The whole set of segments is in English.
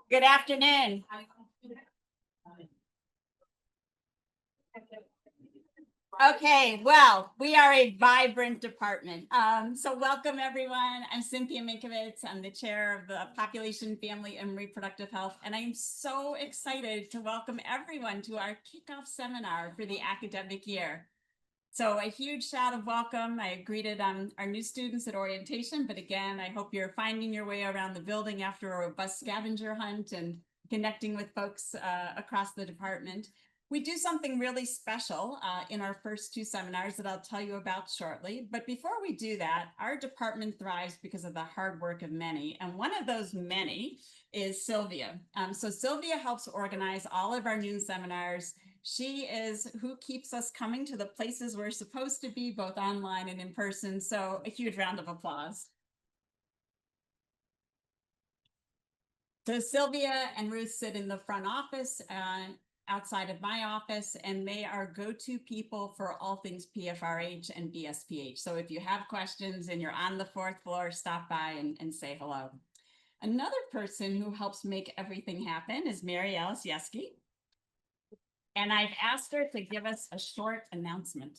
Good afternoon. Okay, well, we are a vibrant department. So welcome everyone. I'm Cynthia Minkovitz. I'm the chair of the Population, Family, and Reproductive Health. And I'm so excited to welcome everyone to our kickoff seminar for the academic year. So a huge shout of welcome. I greeted our new students at orientation, but again, I hope you're finding your way around the building after a robust scavenger hunt and connecting with folks across the department. We do something really special in our first two seminars that I'll tell you about shortly. But before we do that, our department thrives because of the hard work of many. And one of those many is Celia. So Celia helps organize all of our noon seminars. She is who keeps us coming to the places we're supposed to be, both online and in person. So a huge round of applause. So Celia and Ruth sit in the front office outside of my office, and they are go-to people for all things PFRH and MSPH. So if you have questions and you're on the fourth floor, stop by and say hello. Another person who helps make everything happen is Mmari. And I've asked her to give us a short announcement.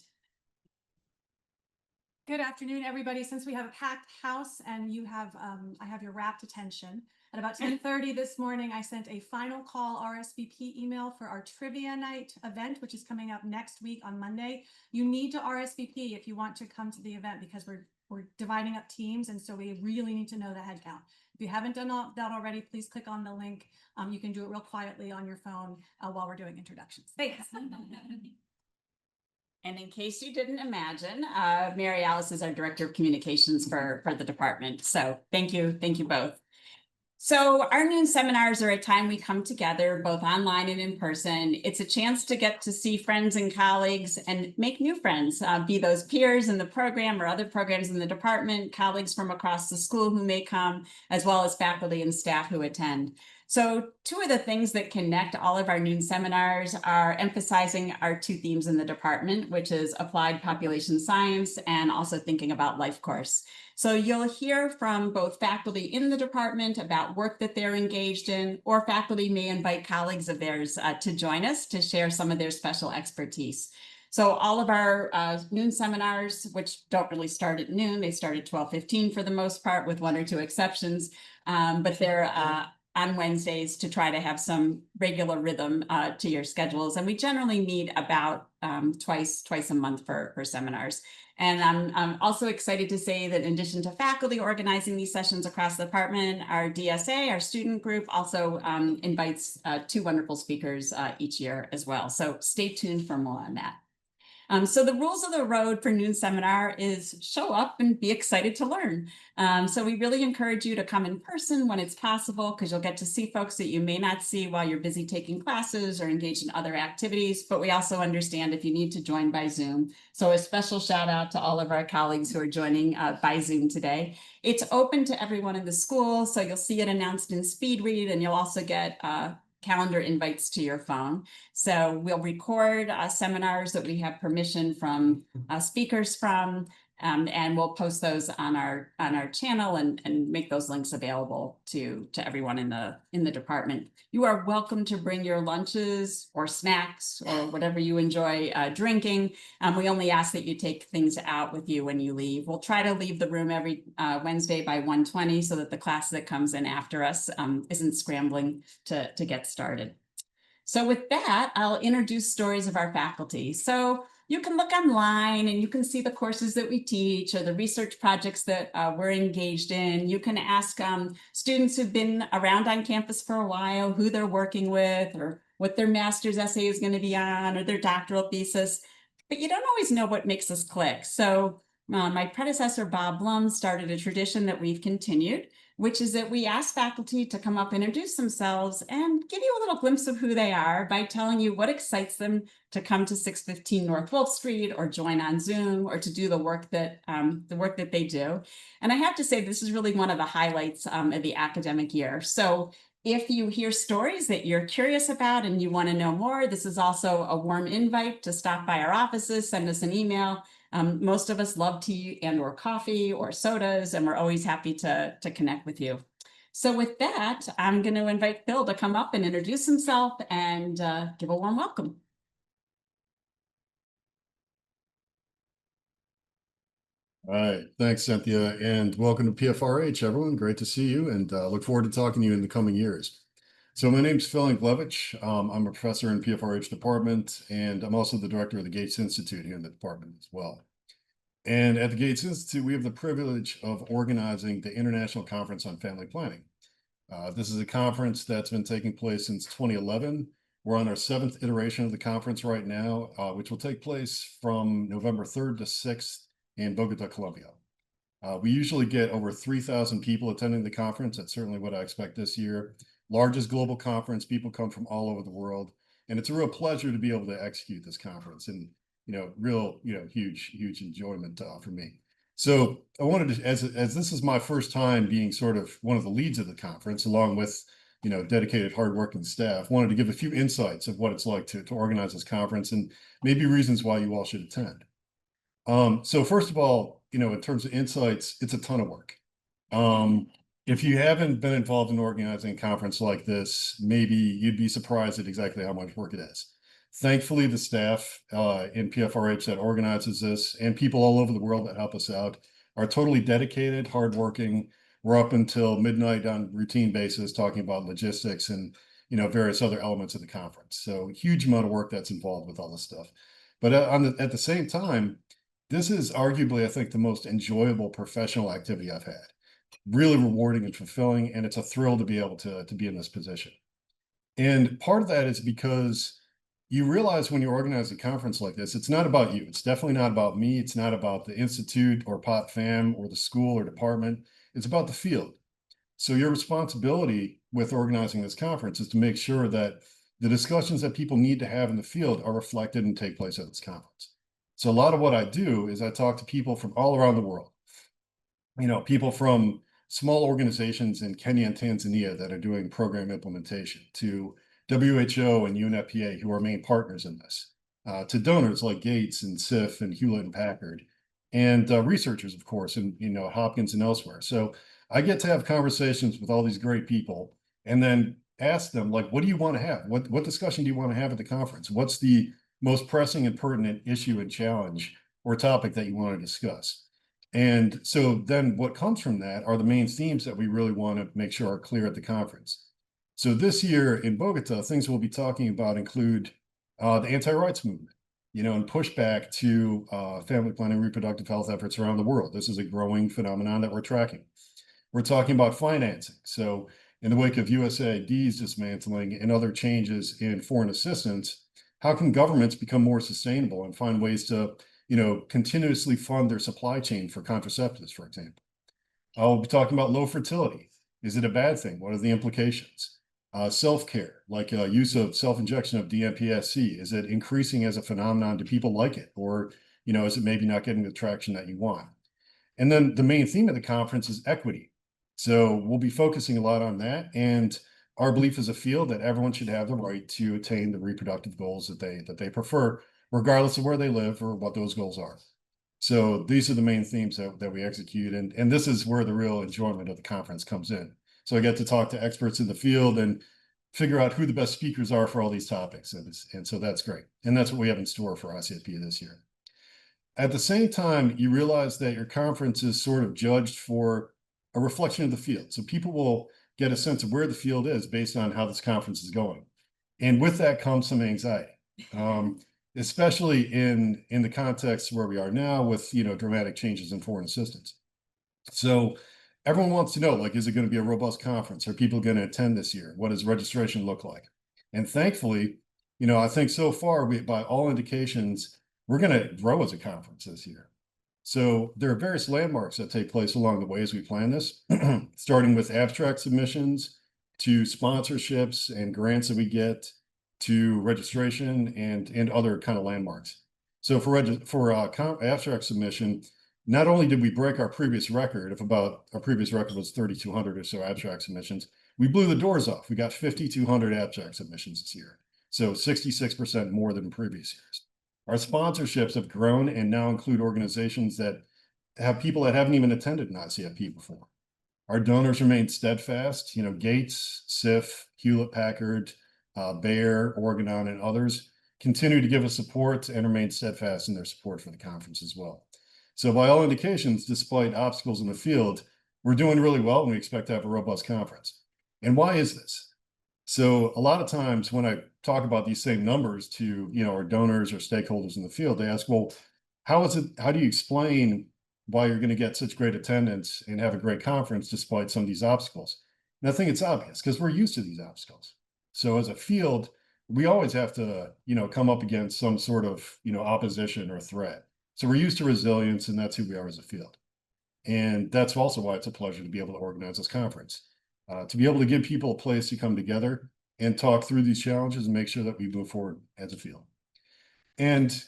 Good afternoon, everybody. Since we have a packed house and you have, I have your rapt attention. At about 10:30 this morning, I sent a final call RSVP email for our trivia night event, which is coming up next week on Monday. You need to RSVP if you want to come to the event because we're dividing up teams, and so we really need to know the head count. If you haven't done that already, please click on the link. You can do it real quietly on your phone while we're doing introductions. Thanks. And in case you didn't imagine, Mmari is our Director of Communications for the department. So thank you both. So our noon seminars are a time we come together, both online and in person. It's a chance to get to see friends and colleagues and make new friends, be those peers in the program or other programs in the department, colleagues from across the school who may come, as well as faculty and staff who attend. So two of the things that connect all of our noon seminars are emphasizing our two themes in the department, which is applied population science and also thinking about life course. So you'll hear from both faculty in the department about work that they're engaged in, or faculty may invite colleagues of theirs to join us to share some of their special expertise. So all of our noon seminars, which don't really start at noon, they start at 12:15 for the most part, with one or two exceptions, but they're on Wednesdays to try to have some regular rhythm to your schedules. And we generally meet about twice a month for seminars. And I'm also excited to say that in addition to faculty organizing these sessions across the department, our DSA, our student group, also invites two wonderful speakers each year as well. So stay tuned for more on that. So the rules of the road for noon seminar is show up and be excited to learn. So we really encourage you to come in person when it's possible, because you'll get to see folks that you may not see while you're busy taking classes or engaged in other activities. But we also understand if you need to join by Zoom. So a special shout out to all of our colleagues who are joining by Zoom today. It's open to everyone in the school, so you'll see it announced in speed read, and you'll also get calendar invites to your phone. So we'll record seminars that we have permission from speakers from, and we'll post those on our channel and make those links available to everyone in the department. You are welcome to bring your lunches or snacks or whatever you enjoy drinking. We only ask that you take things out with you when you leave. We'll try to leave the room every Wednesday by 1:20 so that the class that comes in after us isn't scrambling to get started. So with that, I'll introduce stories of our faculty. So you can look online and you can see the courses that we teach or the research projects that we're engaged in. You can ask students who've been around on campus for a while, who they're working with, or what their master's essay is going to be on, or their doctoral thesis. But you don't always know what makes us click. So my predecessor, Bob Blum, started a tradition that we've continued, which is that we ask faculty to come up and introduce themselves and give you a little glimpse of who they are by telling you what excites them to come to 615 North Wolf Street or join on Zoom or to do the work that they do. And I have to say, this is really one of the highlights of the academic year. So if you hear stories that you're curious about and you want to know more, this is also a warm invite to stop by our offices, send us an email. Most of us love tea and or coffee or sodas, and we're always happy to connect with you. So with that, I'm going to invite Phil to come up and introduce himself and give a warm welcome. All right, thanks, Cynthia, and welcome to PFRH, everyone. Great to see you, and look forward to talking to you in the coming years. So my name's Phil Anglewicz. I'm a professor in PFRH department, and I'm also the director of the Gates Institute here in the department as well. And at the Gates Institute, we have the privilege of organizing the International Conference on Family Planning. This is a conference that's been taking place since 2011. We're on our 7th iteration of the conference right now, which will take place from November 3rd to 6th in Bogota, Colombia. We usually get over 3,000 people attending the conference. That's certainly what I expect this year. Largest global conference, people come from all over the world. And it's a real pleasure to be able to execute this conference and, huge enjoyment for me. So I wanted to, as this is my first time being sort of one of the leads of the conference, along with, dedicated, hardworking staff, wanted to give a few insights of what it's like to organize this conference and maybe reasons why you all should attend. So first of all, in terms of insights, it's a ton of work. If you haven't been involved in organizing a conference like this, maybe you'd be surprised at exactly how much work it is. Thankfully, the staff in PFRH that organizes this and people all over the world that help us out are totally dedicated, hardworking. We're up until midnight on routine basis talking about logistics and various other elements of the conference. So a huge amount of work that's involved with all this stuff. But at the same time, this is arguably, I think, the most enjoyable professional activity I've had. Really rewarding and fulfilling, and it's a thrill to be able to be in this position. And part of that is because you realize when you organize a conference like this, it's not about you. It's definitely not about me. It's not about the institute or POP-FAM or the school or department. It's about the field. So your responsibility with organizing this conference is to make sure that the discussions that people need to have in the field are reflected and take place at this conference. So a lot of what I do is I talk to people from all around the world, people from small organizations in Kenya and Tanzania that are doing program implementation, to WHO and UNFPA, who are main partners in this, to donors like Gates and SIF and Hewlett and Packard, and researchers, of course, and Hopkins and elsewhere. So I get to have conversations with all these great people and then ask them, like, what do you want to have? What discussion do you want to have at the conference? What's the most pressing and pertinent issue and challenge or topic that you want to discuss? And so then what comes from that are the main themes that we really want to make sure are clear at the conference. So this year in Bogota, things we'll be talking about include the anti-rights movement, and pushback to family planning, reproductive health efforts around the world. This is a growing phenomenon that we're tracking. We're talking about financing. So in the wake of USAID's dismantling and other changes in foreign assistance, how can governments become more sustainable and find ways to, continuously fund their supply chain for contraceptives, for example? I'll be talking about low fertility. Is it a bad thing? What are the implications? Self-care, like use of self-injection of DMPSC. Is it increasing as a phenomenon? Do people like it? Or, is it maybe not getting the traction that you want? And then the main theme of the conference is equity. So we'll be focusing a lot on that. And our belief as a field that everyone should have the right to attain the reproductive goals that they prefer, regardless of where they live or what those goals are. So these are the main themes that we execute. And this is where the real enjoyment of the conference comes in. So I get to talk to experts in the field and figure out who the best speakers are for all these topics. And so that's great. And that's what we have in store for ICFP this year. At the same time, you realize that your conference is sort of judged for a reflection of the field. So people will get a sense of where the field is based on how this conference is going. And with that comes some anxiety, especially in the context where we are now with, dramatic changes in foreign assistance. So everyone wants to know, like, is it going to be a robust conference? Are people going to attend this year? What does registration look like? And thankfully, I think so far, by all indications, we're going to grow as a conference this year. So there are various landmarks that take place along the way as we plan this, starting with abstract submissions to sponsorships and grants that we get to registration and other kind of landmarks. So for abstract submission, not only did we break our previous record was 3,200 or so abstract submissions, we blew the doors off. We got 5,200 abstract submissions this year. So 66% more than previous years. Our sponsorships have grown and now include organizations that have people that haven't even attended an ICFP before. Our donors remain steadfast. You know, Gates, SIF, Hewlett-Packard, Bayer, Organon, and others continue to give us support and remain steadfast in their support for the conference as well. So by all indications, despite obstacles in the field, we're doing really well and we expect to have a robust conference. And why is this? So a lot of times when I talk about these same numbers to, you know, our donors or stakeholders in the field, they ask, well, how do you explain why you're going to get such great attendance and have a great conference despite some of these obstacles? And I think it's obvious because we're used to these obstacles. So as a field, we always have to, you know, come up against some sort of, you know, opposition or threat. So we're used to resilience, and that's who we are as a field. And that's also why it's a pleasure to be able to organize this conference, to be able to give people a place to come together and talk through these challenges and make sure that we move forward as a field. And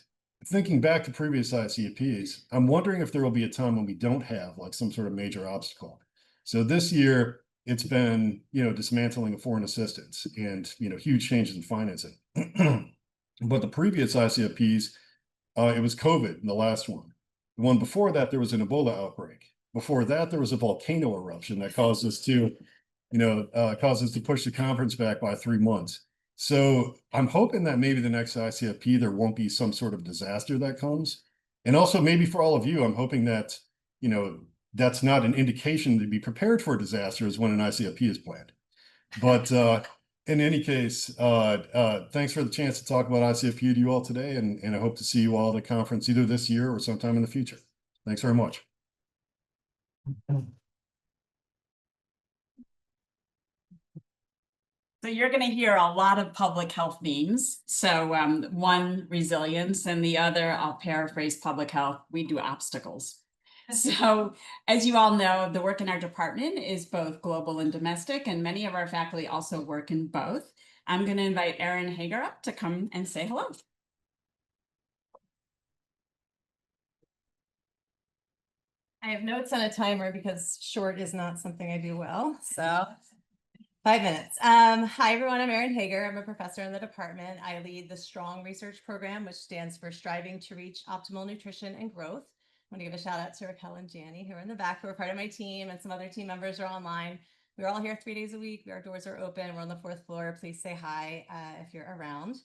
thinking back to previous ICPs, I'm wondering if there will be a time when we don't have like some sort of major obstacle. So this year, it's been, you know, dismantling of foreign assistance and, you know, huge changes in financing. But the previous ICPs, it was COVID in the last one. The one before that, there was an Ebola outbreak. Before that, there was a volcano eruption that caused us to, you know, push the conference back by 3 months. So I'm hoping that maybe the next ICFP, there won't be some sort of disaster that comes. And also maybe for all of you, I'm hoping that, you know, that's not an indication to be prepared for disasters when an ICFP is planned. But in any case, thanks for the chance to talk about ICFP to you all today. And I hope to see you all at the conference either this year or sometime in the future. Thanks very much. So you're going to hear a lot of public health themes. So one, resilience, and the other, I'll paraphrase public health, we do obstacles. So as you all know, the work in our department is both global and domestic, and many of our faculty also work in both. I'm going to invite Erin and Hager up to come and say hello. I have notes on a timer because short is not something I do well. So 5 minutes. Hi, everyone. I'm Erin Hager. I'm a professor in the department. I lead the STRONG research program, which stands for Striving to Reach Optimal Nutrition and Growth. I want to give a shout out to Raquel and Janny, who are in the back, who are part of my team, and some other team members are online. We're all here 3 days a week. Our doors are open. We're on the 4th floor. Please say hi if you're around.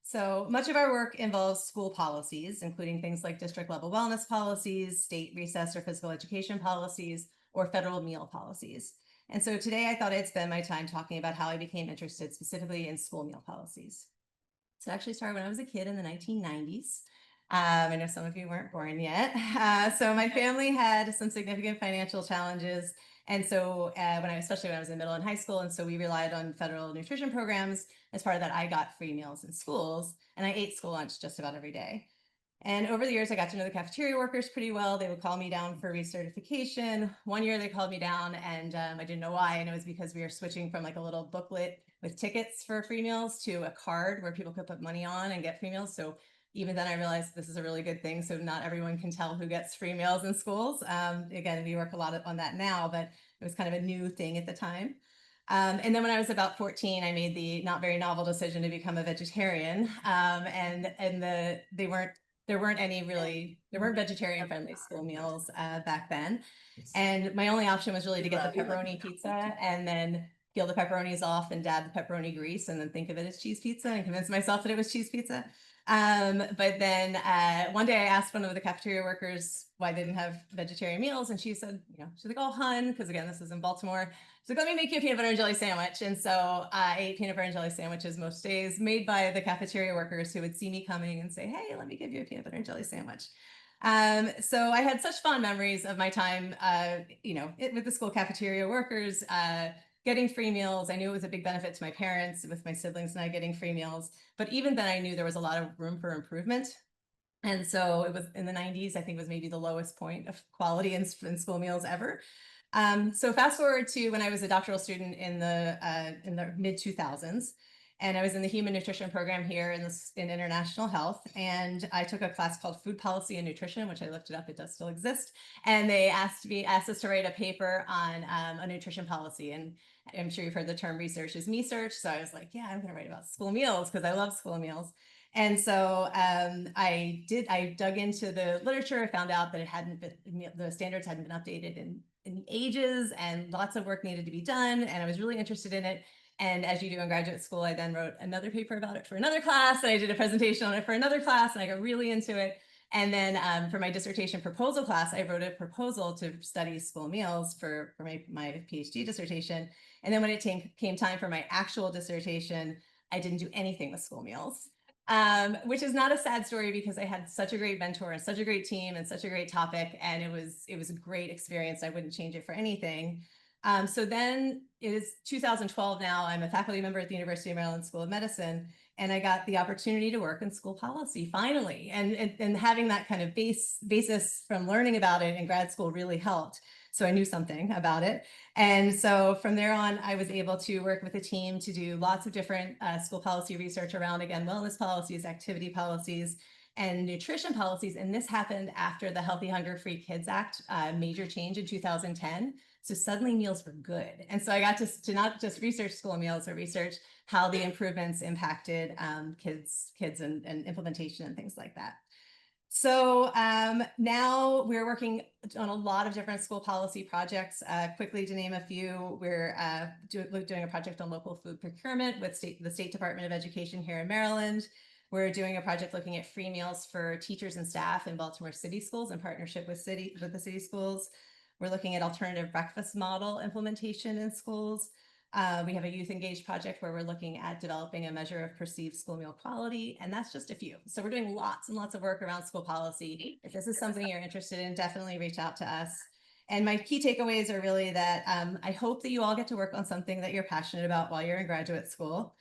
So much of our work involves school policies, including things like district level wellness policies, state recess or physical education policies, or federal meal policies. And so today I thought I'd spend my time talking about how I became interested specifically in school meal policies. So it actually started when I was a kid in the 1990s. I know some of you weren't born yet. So my family had some significant financial challenges. And so especially when I was in middle and high school, and so we relied on federal nutrition programs. As part of that, I got free meals in schools, and I ate school lunch just about every day. And over the years, I got to know the cafeteria workers pretty well. They would call me down for recertification. One year they called me down, and I didn't know why. And it was because we were switching from like a little booklet with tickets for free meals to a card where people could put money on and get free meals. So even then I realized this is a really good thing. So not everyone can tell who gets free meals in schools. Again, we work a lot on that now, but it was kind of a new thing at the time. And then when I was about 14, I made the not very novel decision to become a vegetarian. There weren't vegetarian friendly school meals back then. And my only option was really to get the pepperoni pizza and then peel the pepperonis off and dab the pepperoni grease and then think of it as cheese pizza and convince myself that it was cheese pizza. But then one day I asked one of the cafeteria workers why they didn't have vegetarian meals. And she said, she's like, oh, hun, because again, this is in Baltimore. She's like, let me make you a peanut butter and jelly sandwich. And so I ate peanut butter and jelly sandwiches most days made by the cafeteria workers who would see me coming and say, hey, let me give you a peanut butter and jelly sandwich. So I had such fond memories of my time, with the school cafeteria workers, getting free meals. I knew it was a big benefit to my parents with my siblings and I getting free meals. But even then I knew there was a lot of room for improvement. And so it was in the 90s, I think was maybe the lowest point of quality in school meals ever. So fast forward to when I was a doctoral student in the mid 2000s, and I was in the human nutrition program here in international health. And I took a class called Food Policy and Nutrition, which I looked it up, it does still exist. And they asked us to write a paper on a nutrition policy. And I'm sure you've heard the term research is me search. So I was like, yeah, I'm gonna write about school meals because I love school meals. And so I dug into the literature, found out that the standards hadn't been updated in in ages, and lots of work needed to be done. And I was really interested in it. And as you do in graduate school, I then wrote another paper about it for another class. And I did a presentation on it for another class, and I got really into it. And then for my dissertation proposal class, I wrote a proposal to study school meals for my PhD dissertation. And then when it came time for my actual dissertation, I didn't do anything with school meals, which is not a sad story because I had such a great mentor and such a great team and such a great topic. And it was a great experience. I wouldn't change it for anything. So then it is 2012 now. I'm a faculty member at the University of Maryland School of Medicine, and I got the opportunity to work in school policy finally. And having that kind of basis from learning about it in grad school really helped. So I knew something about it. And so from there on, I was able to work with a team to do lots of different school policy research around, again, wellness policies, activity policies, and nutrition policies. And this happened after the Healthy Hunger Free Kids Act major change in 2010. So suddenly meals were good. And so I got to not just research school meals, but research how the improvements impacted kids and implementation and things like that. So now we're working on a lot of different school policy projects. Quickly to name a few, we're doing a project on local food procurement with the State Department of Education here in Maryland. We're doing a project looking at free meals for teachers and staff in Baltimore City schools in partnership with the city schools. We're looking at alternative breakfast model implementation in schools. We have a youth engaged project where we're looking at developing a measure of perceived school meal quality, and that's just a few. So we're doing lots and lots of work around school policy. If this is something you're interested in, definitely reach out to us. And my key takeaways are really that I hope that you all get to work on something that you're passionate about while you're in graduate school.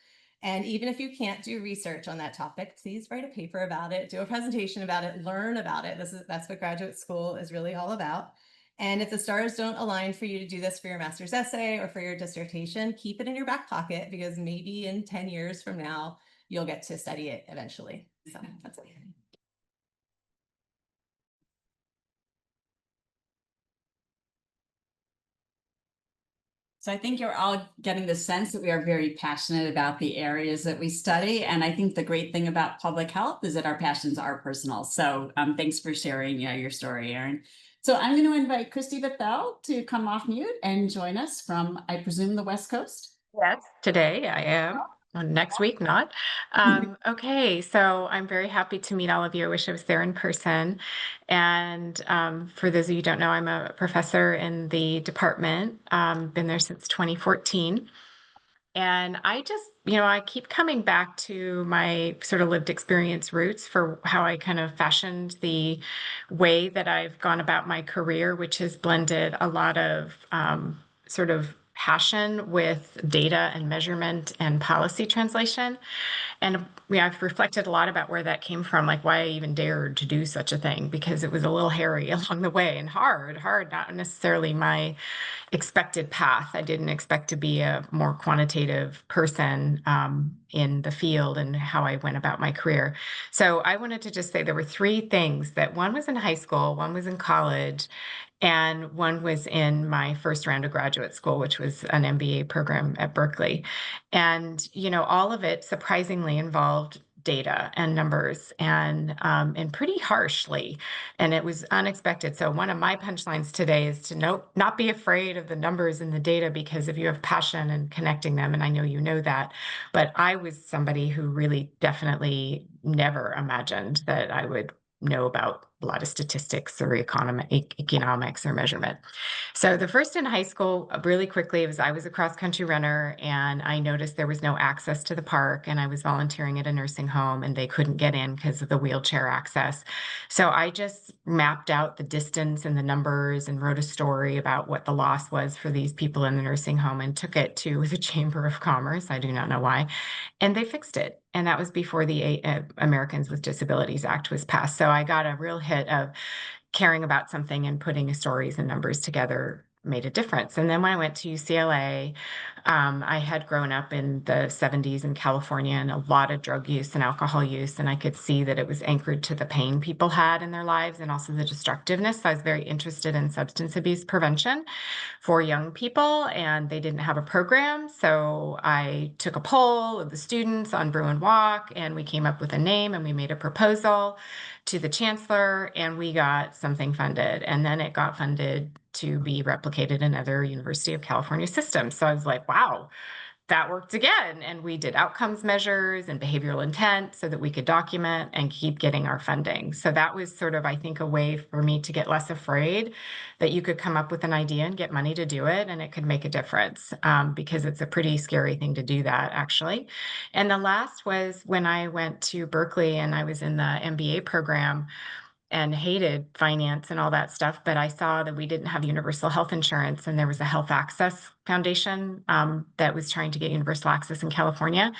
And even if you can't do research on that topic, please write a paper about it, do a presentation about it, learn about it. That's what graduate school is really all about. And if the stars don't align for you to do this for your master's essay or for your dissertation, keep it in your back pocket, because maybe in 10 years from now, you'll get to study it eventually. So that's it. So I think you're all getting the sense that we are very passionate about the areas that we study. And I think the great thing about public health is that our passions are personal. So thanks for sharing your story, Erin. So I'm going to invite Christy Bethell to come off mute and join us from, I presume, the West Coast. Yes, today I am. Next week, not. Okay, so I'm very happy to meet all of you. I wish I was there in person. And for those of you who don't know, I'm a professor in the department, been there since 2014. And I just, I keep coming back to my sort of lived experience roots for how I kind of fashioned the way that I've gone about my career, which has blended a lot of sort of passion with data and measurement and policy translation. And I've reflected a lot about where that came from, like why I even dared to do such a thing, because it was a little hairy along the way and hard, not necessarily my expected path. I didn't expect to be a more quantitative person in the field and how I went about my career. So I wanted to just say there were three things: that one was in high school, one was in college, and one was in my first round of graduate school, which was an MBA program at Berkeley. And, all of it surprisingly involved data and numbers, and pretty harshly, and it was unexpected. So one of my punchlines today is to not be afraid of the numbers and the data, because if you have passion in connecting them, and I know you know that, but I was somebody who really definitely never imagined that I would know about a lot of statistics or economics or measurement. So the first in high school, really quickly, I was a cross-country runner, and I noticed there was no access to the park, and I was volunteering at a nursing home, and they couldn't get in because of the wheelchair access. So I just mapped out the distance and the numbers and wrote a story about what the loss was for these people in the nursing home and took it to the Chamber of Commerce. I do not know why. And they fixed it. And that was before the Americans with Disabilities Act was passed. So I got a real hit of caring about something, and putting stories and numbers together made a difference. And then when I went to UCLA, I had grown up in the 70s in California, and a lot of drug use and alcohol use, and I could see that it was anchored to the pain people had in their lives and also the destructiveness. So I was very interested in substance abuse prevention for young people, and they didn't have a program. So I took a poll of the students on Bruin Walk, and we came up with a name, and we made a proposal to the chancellor and we got something funded, and then it got funded to be replicated in other University of California systems. So I was like, wow, that worked again. And we did outcomes measures and behavioral intent so that we could document and keep getting our funding. So that was sort of, I think, a way for me to get less afraid that you could come up with an idea and get money to do it, and it could make a difference, because it's a pretty scary thing to do that, actually. And the last was when I went to Berkeley and I was in the MBA program and hated finance and all that stuff, but I saw that we didn't have universal health insurance, and there was a health access foundation that was trying to get universal access in California.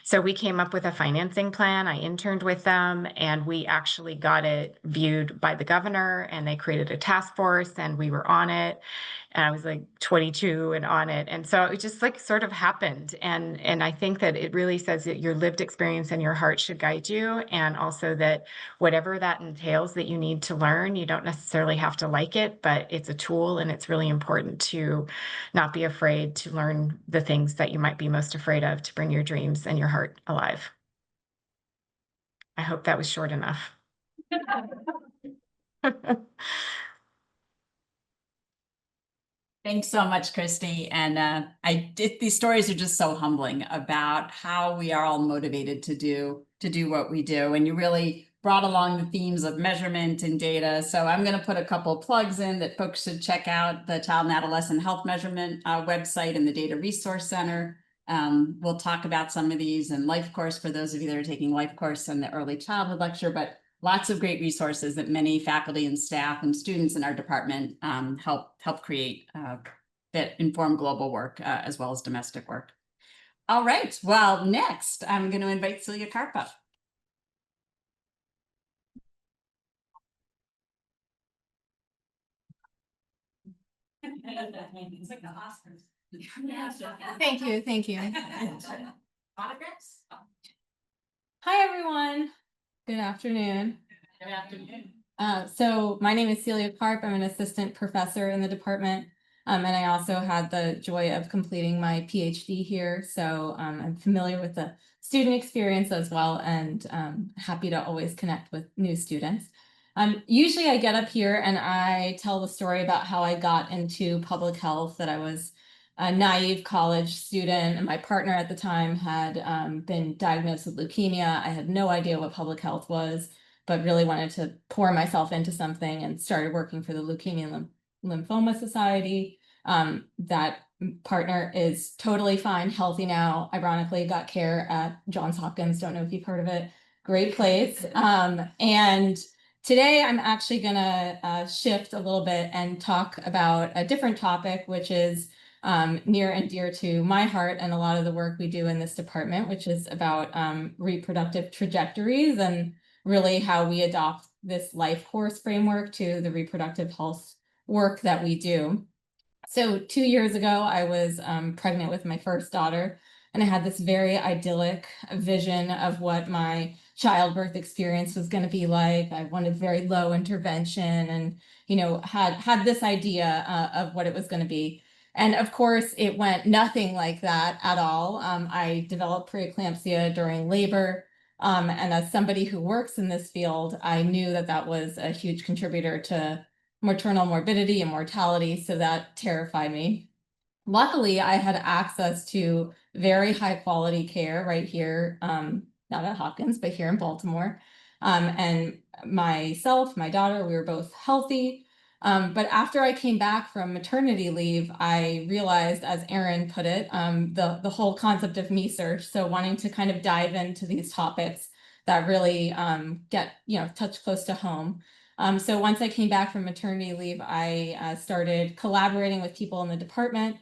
So we came up with a financing plan. I interned with them, and we actually got it viewed by the governor, and they created a task force, and we were on it. And I was like 22 and on it. And so it just like sort of happened. And I think that it really says that your lived experience and your heart should guide you. And also that whatever that entails that you need to learn, you don't necessarily have to like it, but it's a tool, and it's really important to not be afraid to learn the things that you might be most afraid of to bring your dreams and your heart alive. I hope that was short enough. Thanks so much, Christy. And these stories are just so humbling about how we are all motivated to do what we do. And you really brought along the themes of measurement and data. So I'm going to put a couple of plugs in that folks should check out: the Child and Adolescent Health Measurement website and the Data Resource Center. We'll talk about some of these in Life Course for those of you that are taking Life Course and the Early Childhood Lecture, but lots of great resources that many faculty and staff and students in our department help create that inform global work as well as domestic work. All right, well, next I'm going to invite Celia Karp up. It's like the Oscars. Thank you. Thank you. Autographs? Hi, everyone. Good afternoon. Good afternoon. So my name is Celia Karp. I'm an assistant professor in the department. And I also had the joy of completing my PhD here. So I'm familiar with the student experience as well, and happy to always connect with new students. Usually I get up here and I tell the story about how I got into public health, that I was a naive college student, and my partner at the time had been diagnosed with leukemia. I had no idea what public health was, but really wanted to pour myself into something and started working for the Leukemia and Lymphoma Society. That partner is totally fine, healthy now. Ironically, got care at Johns Hopkins. Don't know if you've heard of it. Great place. And today I'm actually gonna shift a little bit and talk about a different topic, which is near and dear to my heart and a lot of the work we do in this department, which is about reproductive trajectories and really how we adopt this life course framework to the reproductive health work that we do. So 2 years ago, I was pregnant with my first daughter, and I had this very idyllic vision of what my childbirth experience was going to be like. I wanted very low intervention and, you know, had this idea of what it was going to be. And of course, it went nothing like that at all. I developed preeclampsia during labor. And as somebody who works in this field, I knew that that was a huge contributor to maternal morbidity and mortality, so that terrified me. Luckily, I had access to very high quality care right here, not at Hopkins, but here in Baltimore. And myself, my daughter, we were both healthy. But after I came back from maternity leave, I realized, as Erin put it, the whole concept of me search. So wanting to kind of dive into these topics that really get, touch close to home. So once I came back from maternity leave, I started collaborating with people in the department,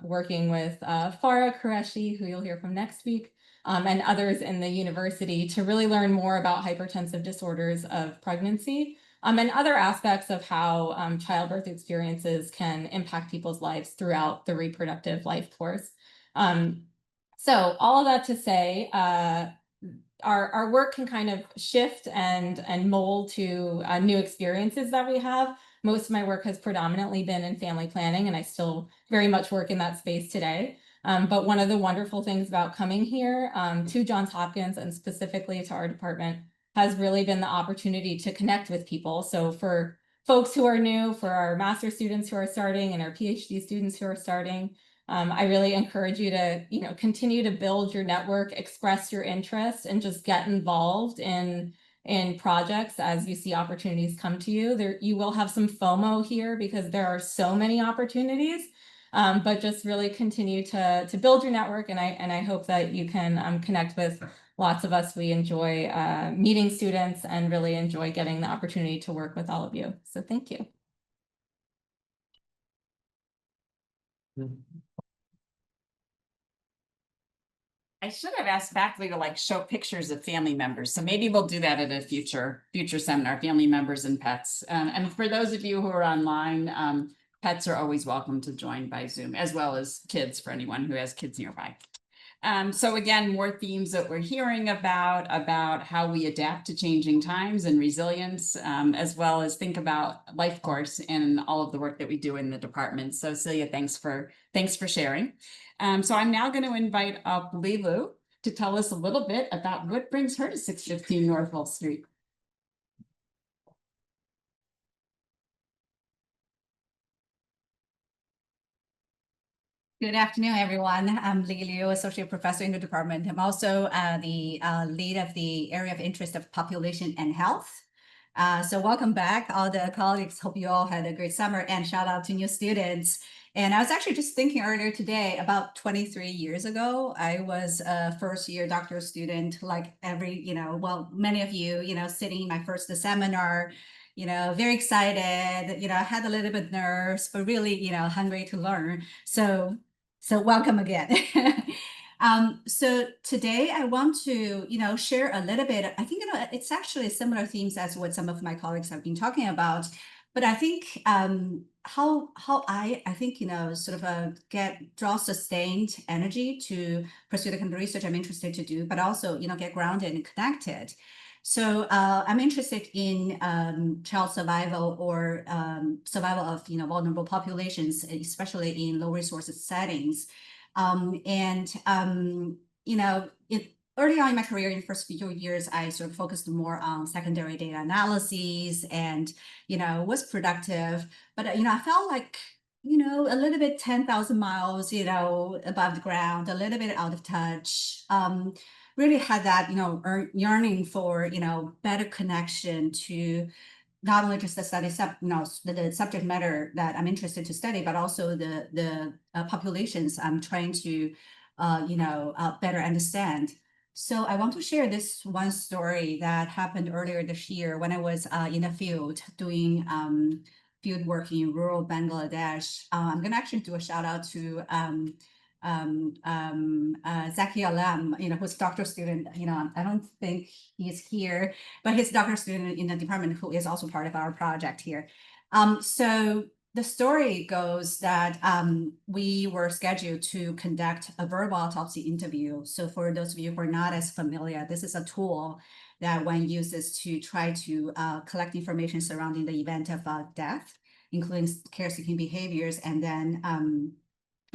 working with Farah Qureshi, who you'll hear from next week, and others in the university to really learn more about hypertensive disorders of pregnancy, and other aspects of how childbirth experiences can impact people's lives throughout the reproductive life course. So all of that to say, our work can kind of shift and mold to new experiences that we have. Most of my work has predominantly been in family planning, and I still very much work in that space today. But one of the wonderful things about coming here to Johns Hopkins and specifically to our department has really been the opportunity to connect with people. So for folks who are new, for our master's students who are starting and our PhD students who are starting, I really encourage you to, continue to build your network, express your interest, and just get involved in projects as you see opportunities come to you. There, you will have some FOMO here because there are so many opportunities. But just really continue to build your network, and I hope that you can connect with lots of us. We enjoy meeting students and really enjoy getting the opportunity to work with all of you. So thank you. I should have asked faculty to like show pictures of family members. So maybe we'll do that at a future seminar, family members and pets. And for those of you who are online, pets are always welcome to join by Zoom, as well as kids for anyone who has kids nearby. So again, more themes that we're hearing about how we adapt to changing times and resilience, as well as think about life course and all of the work that we do in the department. So Celia, thanks for sharing. So I'm now going to invite up Lilu to tell us a little bit about what brings her to 615 North Wall Street. Good afternoon, everyone. I'm Li Liu, Associate Professor in the department. I'm also the lead of the area of interest of population and health. So welcome back, all the colleagues. Hope you all had a great summer, and shout out to new students. And I was actually just thinking earlier today, about 23 years ago, I was a first-year doctoral student, like many of you, sitting in my first seminar, very excited, I had a little bit nerves, but really, hungry to learn. So welcome again. So today I want to, share a little bit. I think, it's actually similar themes as what some of my colleagues have been talking about. But I think how I think, sort of draw sustained energy to pursue the kind of research I'm interested to do, but also, get grounded and connected. So I'm interested in child survival or survival of vulnerable populations, especially in low resources settings. Early on in my career, in the first few years, I sort of focused more on secondary data analyses and was productive. But I felt like a little bit 10,000 miles above the ground, a little bit out of touch. Really had that yearning for better connection to not only just the study the subject matter that I'm interested to study, but also the populations I'm trying to better understand. So I want to share this one story that happened earlier this year when I was in the field doing field work in rural Bangladesh. I'm going to actually do a shout out to Zaki Alam, who's a doctoral student. I don't think he's here, but he's a doctoral student in the department who is also part of our project here. So the story goes that we were scheduled to conduct a verbal autopsy interview. So for those of you who are not as familiar, this is a tool that one uses to try to collect information surrounding the event of death, including care-seeking behaviors, and then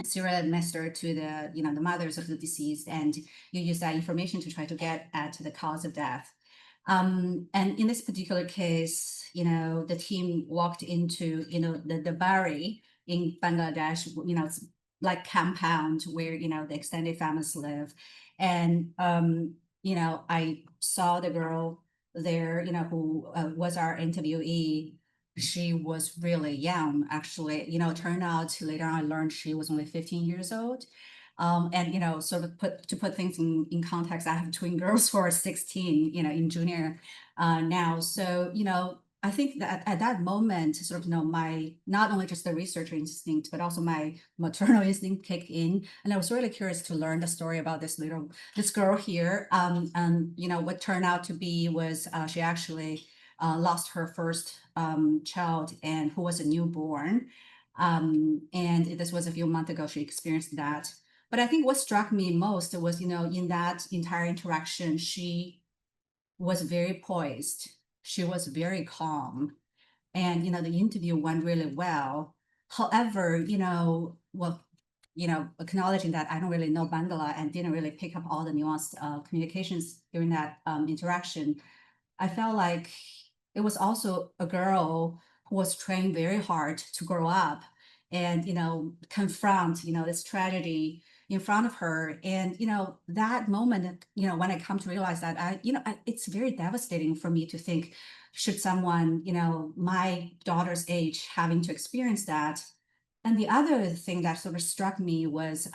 serial administer to the the mothers of the deceased, and you use that information to try to get at the cause of death. And in this particular case, the team walked into, the Mmari in Bangladesh, it's like compound where, the extended families live. And, I saw the girl there, who was our interviewee. She was really young, actually, turned out later on I learned she was only 15 years old. And sort of put things in context, I have twin girls who are 16, in junior now. So I think that at that moment, sort of my not only just the researcher instinct, but also my maternal instinct kicked in, and I was really curious to learn the story about this girl here. And what turned out to be was she actually lost her first child, and who was a newborn. And this was a few months ago. She experienced that. But I think what struck me most was, in that entire interaction, she was very poised. She was very calm. And, the interview went really well. However, acknowledging that I don't really know Bangla and didn't really pick up all the nuanced communications during that interaction, I felt like it was also a girl who was trying very hard to grow up and, confront, this tragedy in front of her. And, that moment, when I come to realize that it's very devastating for me to think, should someone, my daughter's age having to experience that. And the other thing that sort of struck me was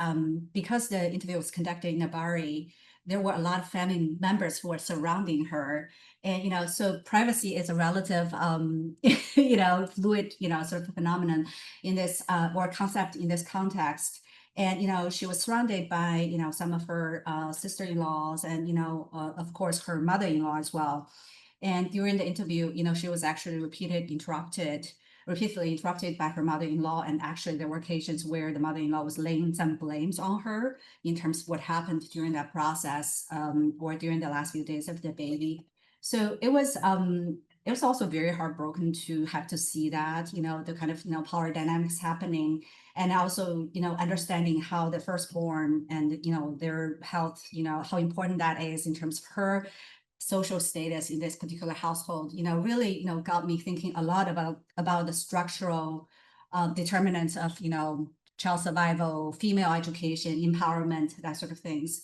because the interview was conducted in Mmari, there were a lot of family members who were surrounding her. And, so privacy is a relative, fluid, sort of phenomenon in this or concept in this context. And, she was surrounded by, some of her sister-in-laws and, of course, her mother-in-law as well. And during the interview, she was actually repeatedly interrupted by her mother-in-law. And actually there were occasions where the mother-in-law was laying some blames on her in terms of what happened during that process or during the last few days of the baby. So it was also very heartbroken to have to see that, the kind of, power dynamics happening. And also, understanding how the firstborn and, their health, how important that is in terms of her social status in this particular household, really, got me thinking a lot about the structural determinants of, child survival, female education, empowerment, that sort of things.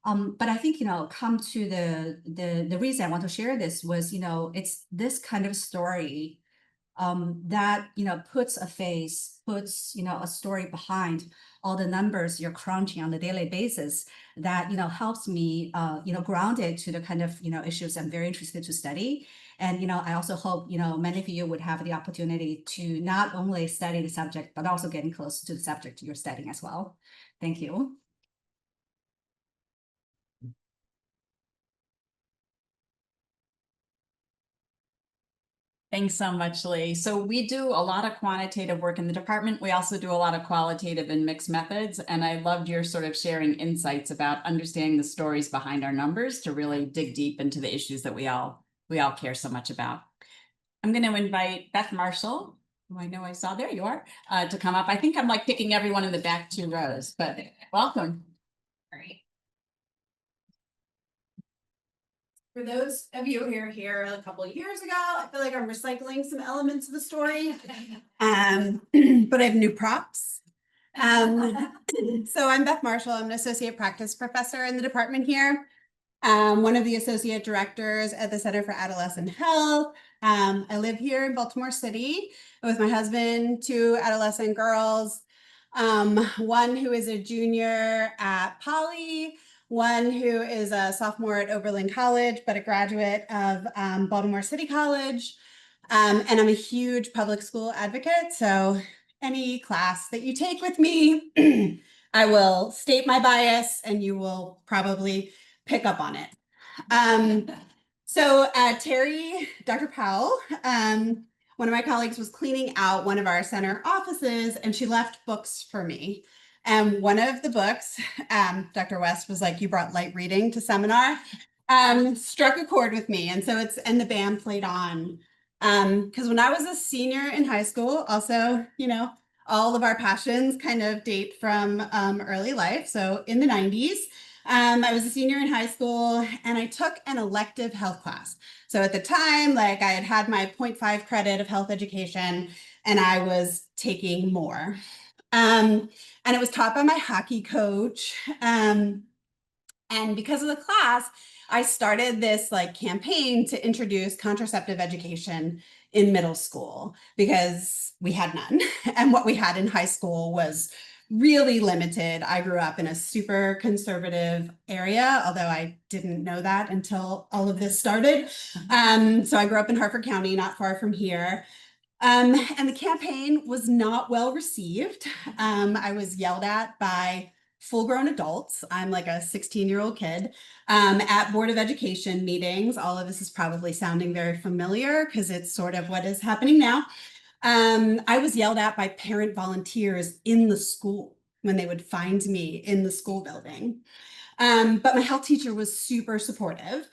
But I think, come to the reason I want to share this was, it's this kind of story that, puts a story behind all the numbers you're crunching on a daily basis that, helps me, grounded to the kind of, issues I'm very interested to study. And, I also hope, many of you would have the opportunity to not only study the subject, but also getting close to the subject you're studying as well. Thank you. Thanks so much, Lee. So we do a lot of quantitative work in the department. We also do a lot of qualitative and mixed methods. And I loved your sort of sharing insights about understanding the stories behind our numbers to really dig deep into the issues that we all care so much about. I'm going to invite Beth Marshall, who I know I saw, there you are, to come up. I think I'm like picking everyone in the back 2 rows, but welcome. All right. For those of you who are here a couple of years ago, I feel like I'm recycling some elements of the story, but I have new props. So I'm Beth Marshall. I'm an associate practice professor in the department here. One of the associate directors at the Center for Adolescent Health. I live here in Baltimore City with my husband, 2 adolescent girls, one who is a junior at Poly, one who is a sophomore at Oberlin College, but a graduate of Baltimore City College. And I'm a huge public school advocate. So any class that you take with me, I will state my bias and you will probably pick up on it. So Terri, Dr. Powell, one of my colleagues was cleaning out one of our center offices and she left books for me. And one of the books, Dr. West was like, you brought light reading to seminar, struck a chord with me. And so and the band played on. Because when I was a senior in high school, also, all of our passions kind of date from early life. So in the 90s, I was a senior in high school and I took an elective health class. So at the time, like I had my 0.5 credit of health education and I was taking more. And it was taught by my hockey coach. And because of the class, I started this like campaign to introduce contraceptive education in middle school because we had none. And what we had in high school was really limited. I grew up in a super conservative area, although I didn't know that until all of this started. So I grew up in Harford County, not far from here. And the campaign was not well received. I was yelled at by full-grown adults. I'm like a 16-year-old kid at Board of Education meetings. All of this is probably sounding very familiar because it's sort of what is happening now. I was yelled at by parent volunteers in the school when they would find me in the school building. But my health teacher was super supportive.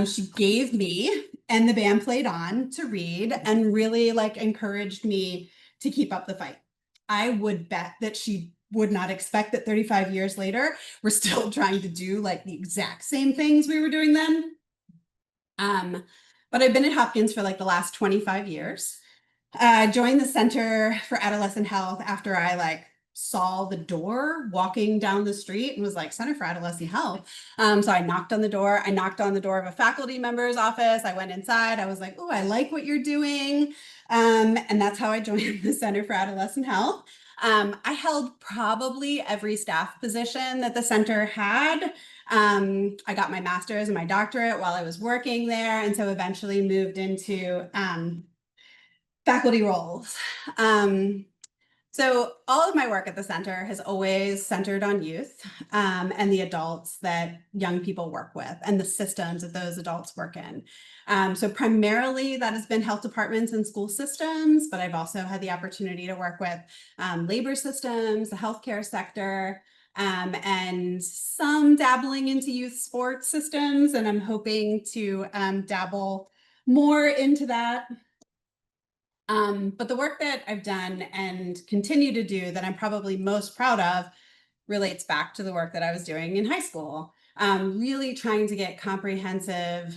She gave me, and the band played on to read and really like encouraged me to keep up the fight. I would bet that she would not expect that 35 years later, we're still trying to do like the exact same things we were doing then. but I've been at Hopkins for like the last 25 years. I joined the Center for Adolescent Health after I like saw the door walking down the street and was like, Center for Adolescent Health. So I knocked on the door. I knocked on the door of a faculty member's office. I went inside. I was like, oh, I like what you're doing. And that's how I joined the Center for Adolescent Health. I held probably every staff position that the center had. I got my master's and my doctorate while I was working there, and so eventually moved into faculty roles. So all of my work at the center has always centered on youth and the adults that young people work with and the systems that those adults work in. So primarily that has been health departments and school systems, but I've also had the opportunity to work with labor systems, the healthcare sector, and some dabbling into youth sports systems. And I'm hoping to dabble more into that. But the work that I've done and continue to do that I'm probably most proud of relates back to the work that I was doing in high school. Really trying to get comprehensive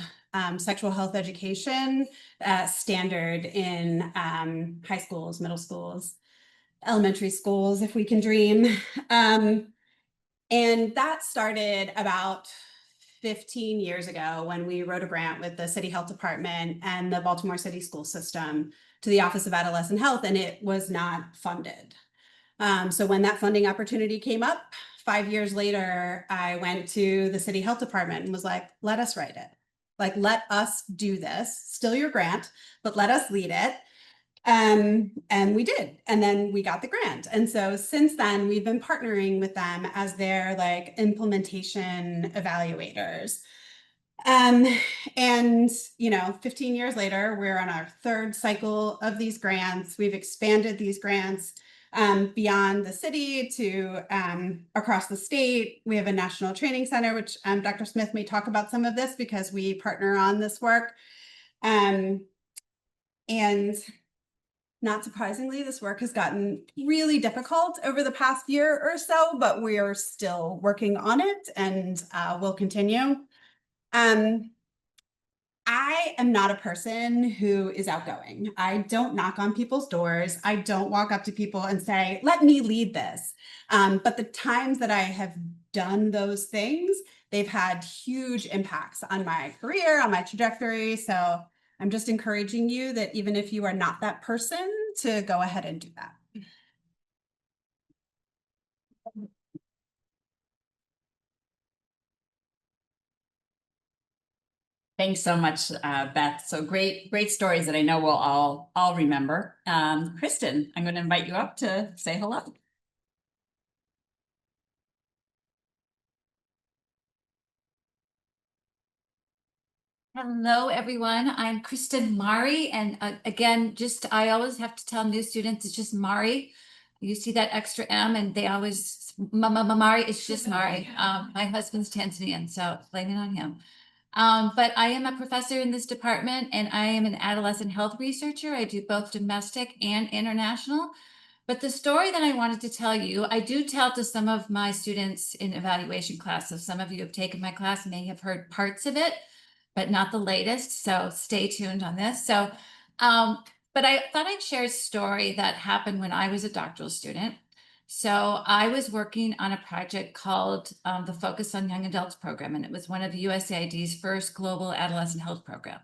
sexual health education standard in high schools, middle schools, elementary schools, if we can dream. And that started about 15 years ago when we wrote a grant with the City Health Department and the Baltimore City School System to the Office of Adolescent Health, and it was not funded. So when that funding opportunity came up, 5 years later, I went to the City Health Department and was like, let us write it. Like, let us do this, still your grant, but let us lead it. And we did, and then we got the grant. And so since then, we've been partnering with them as their like implementation evaluators. And, you know, 15 years later, we're on our third cycle of these grants. We've expanded these grants beyond the city to across the state. We have a national training center, which Dr. Smith may talk about some of this because we partner on this work. And not surprisingly, this work has gotten really difficult over the past year or so, but we are still working on it and we'll continue. I am not a person who is outgoing. I don't knock on people's doors. I don't walk up to people and say, let me lead this. But the times that I have done those things, they've had huge impacts on my career, on my trajectory. So I'm just encouraging you that even if you are not that person, to go ahead and do that. Thanks so much, Beth. So great stories that I know we'll all remember. Kristin, I'm going to invite you up to say hello. Hello, everyone. I'm Kristin Mmari, and again, I always have to tell new students it's just Mmari. You see that extra M, and they always Mmari. It's just Mmari. My husband's Tanzanian, so blame it on him. But I am a professor in this department, and I am an adolescent health researcher. I do both domestic and international. But the story that I wanted to tell you, I do tell to some of my students in evaluation class. So some of you have taken my class and may have heard parts of it, but not the latest. So stay tuned on this. So, but I thought I'd share a story that happened when I was a doctoral student. So I was working on a project called the Focus on Young Adults program, and it was one of USAID's first global adolescent health program.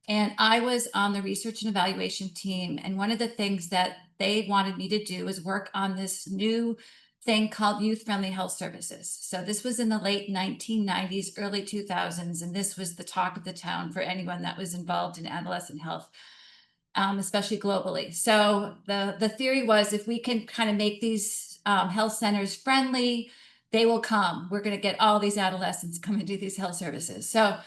And I was on the research and evaluation team. And one of the things that they wanted me to do was work on this new thing called youth-friendly health services. So this was in the late 1990s, early 2000s, and this was the talk of the town for anyone that was involved in adolescent health, especially globally. So the theory was if we can kind of make these health centers friendly, they will come. We're going to get all these adolescents come and do these health services. So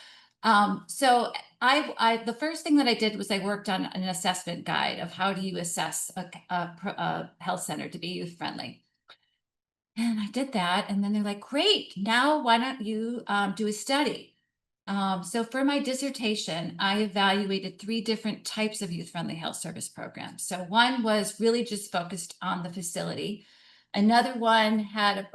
the first thing that I did was I worked on an assessment guide of how do you assess a health center to be youth friendly. And I did that. And then they're like, great, now why don't you do a study? So for my dissertation, I evaluated 3 different types of youth-friendly health service programs. So one was really just focused on the facility. Another one had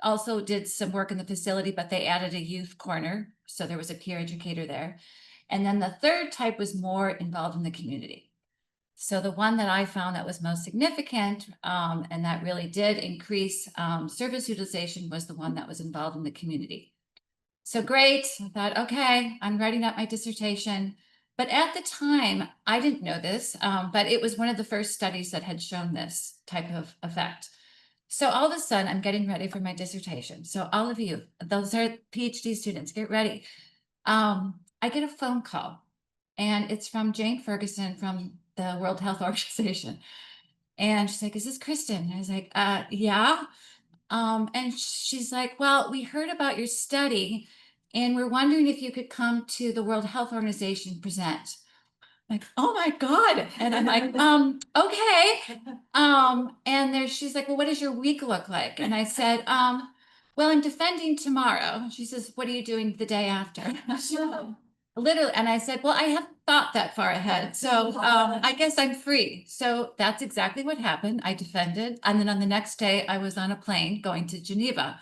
also did some work in the facility, but they added a youth corner. So there was a peer educator there. And then the third type was more involved in the community. So the one that I found that was most significant, and that really did increase service utilization, was the one that was involved in the community. So great, I thought, okay, I'm writing up my dissertation. But at the time, I didn't know this, but it was one of the first studies that had shown this type of effect. So all of a sudden, I'm getting ready for my dissertation. So all of you, those are PhD students, get ready. I get a phone call, and it's from Jane Ferguson from the World Health Organization. And she's like, is this Kristin? And I was like, yeah. And she's like, well, we heard about your study, and we're wondering if you could come to the World Health Organization present. Like, oh my God. And I'm like, okay. And there she's like, well, what does your week look like? And I said, well, I'm defending tomorrow. She says, what are you doing the day after? Literally. And I said, well, I haven't thought that far ahead. So I guess I'm free. So that's exactly what happened. I defended. And then on the next day, I was on a plane going to Geneva.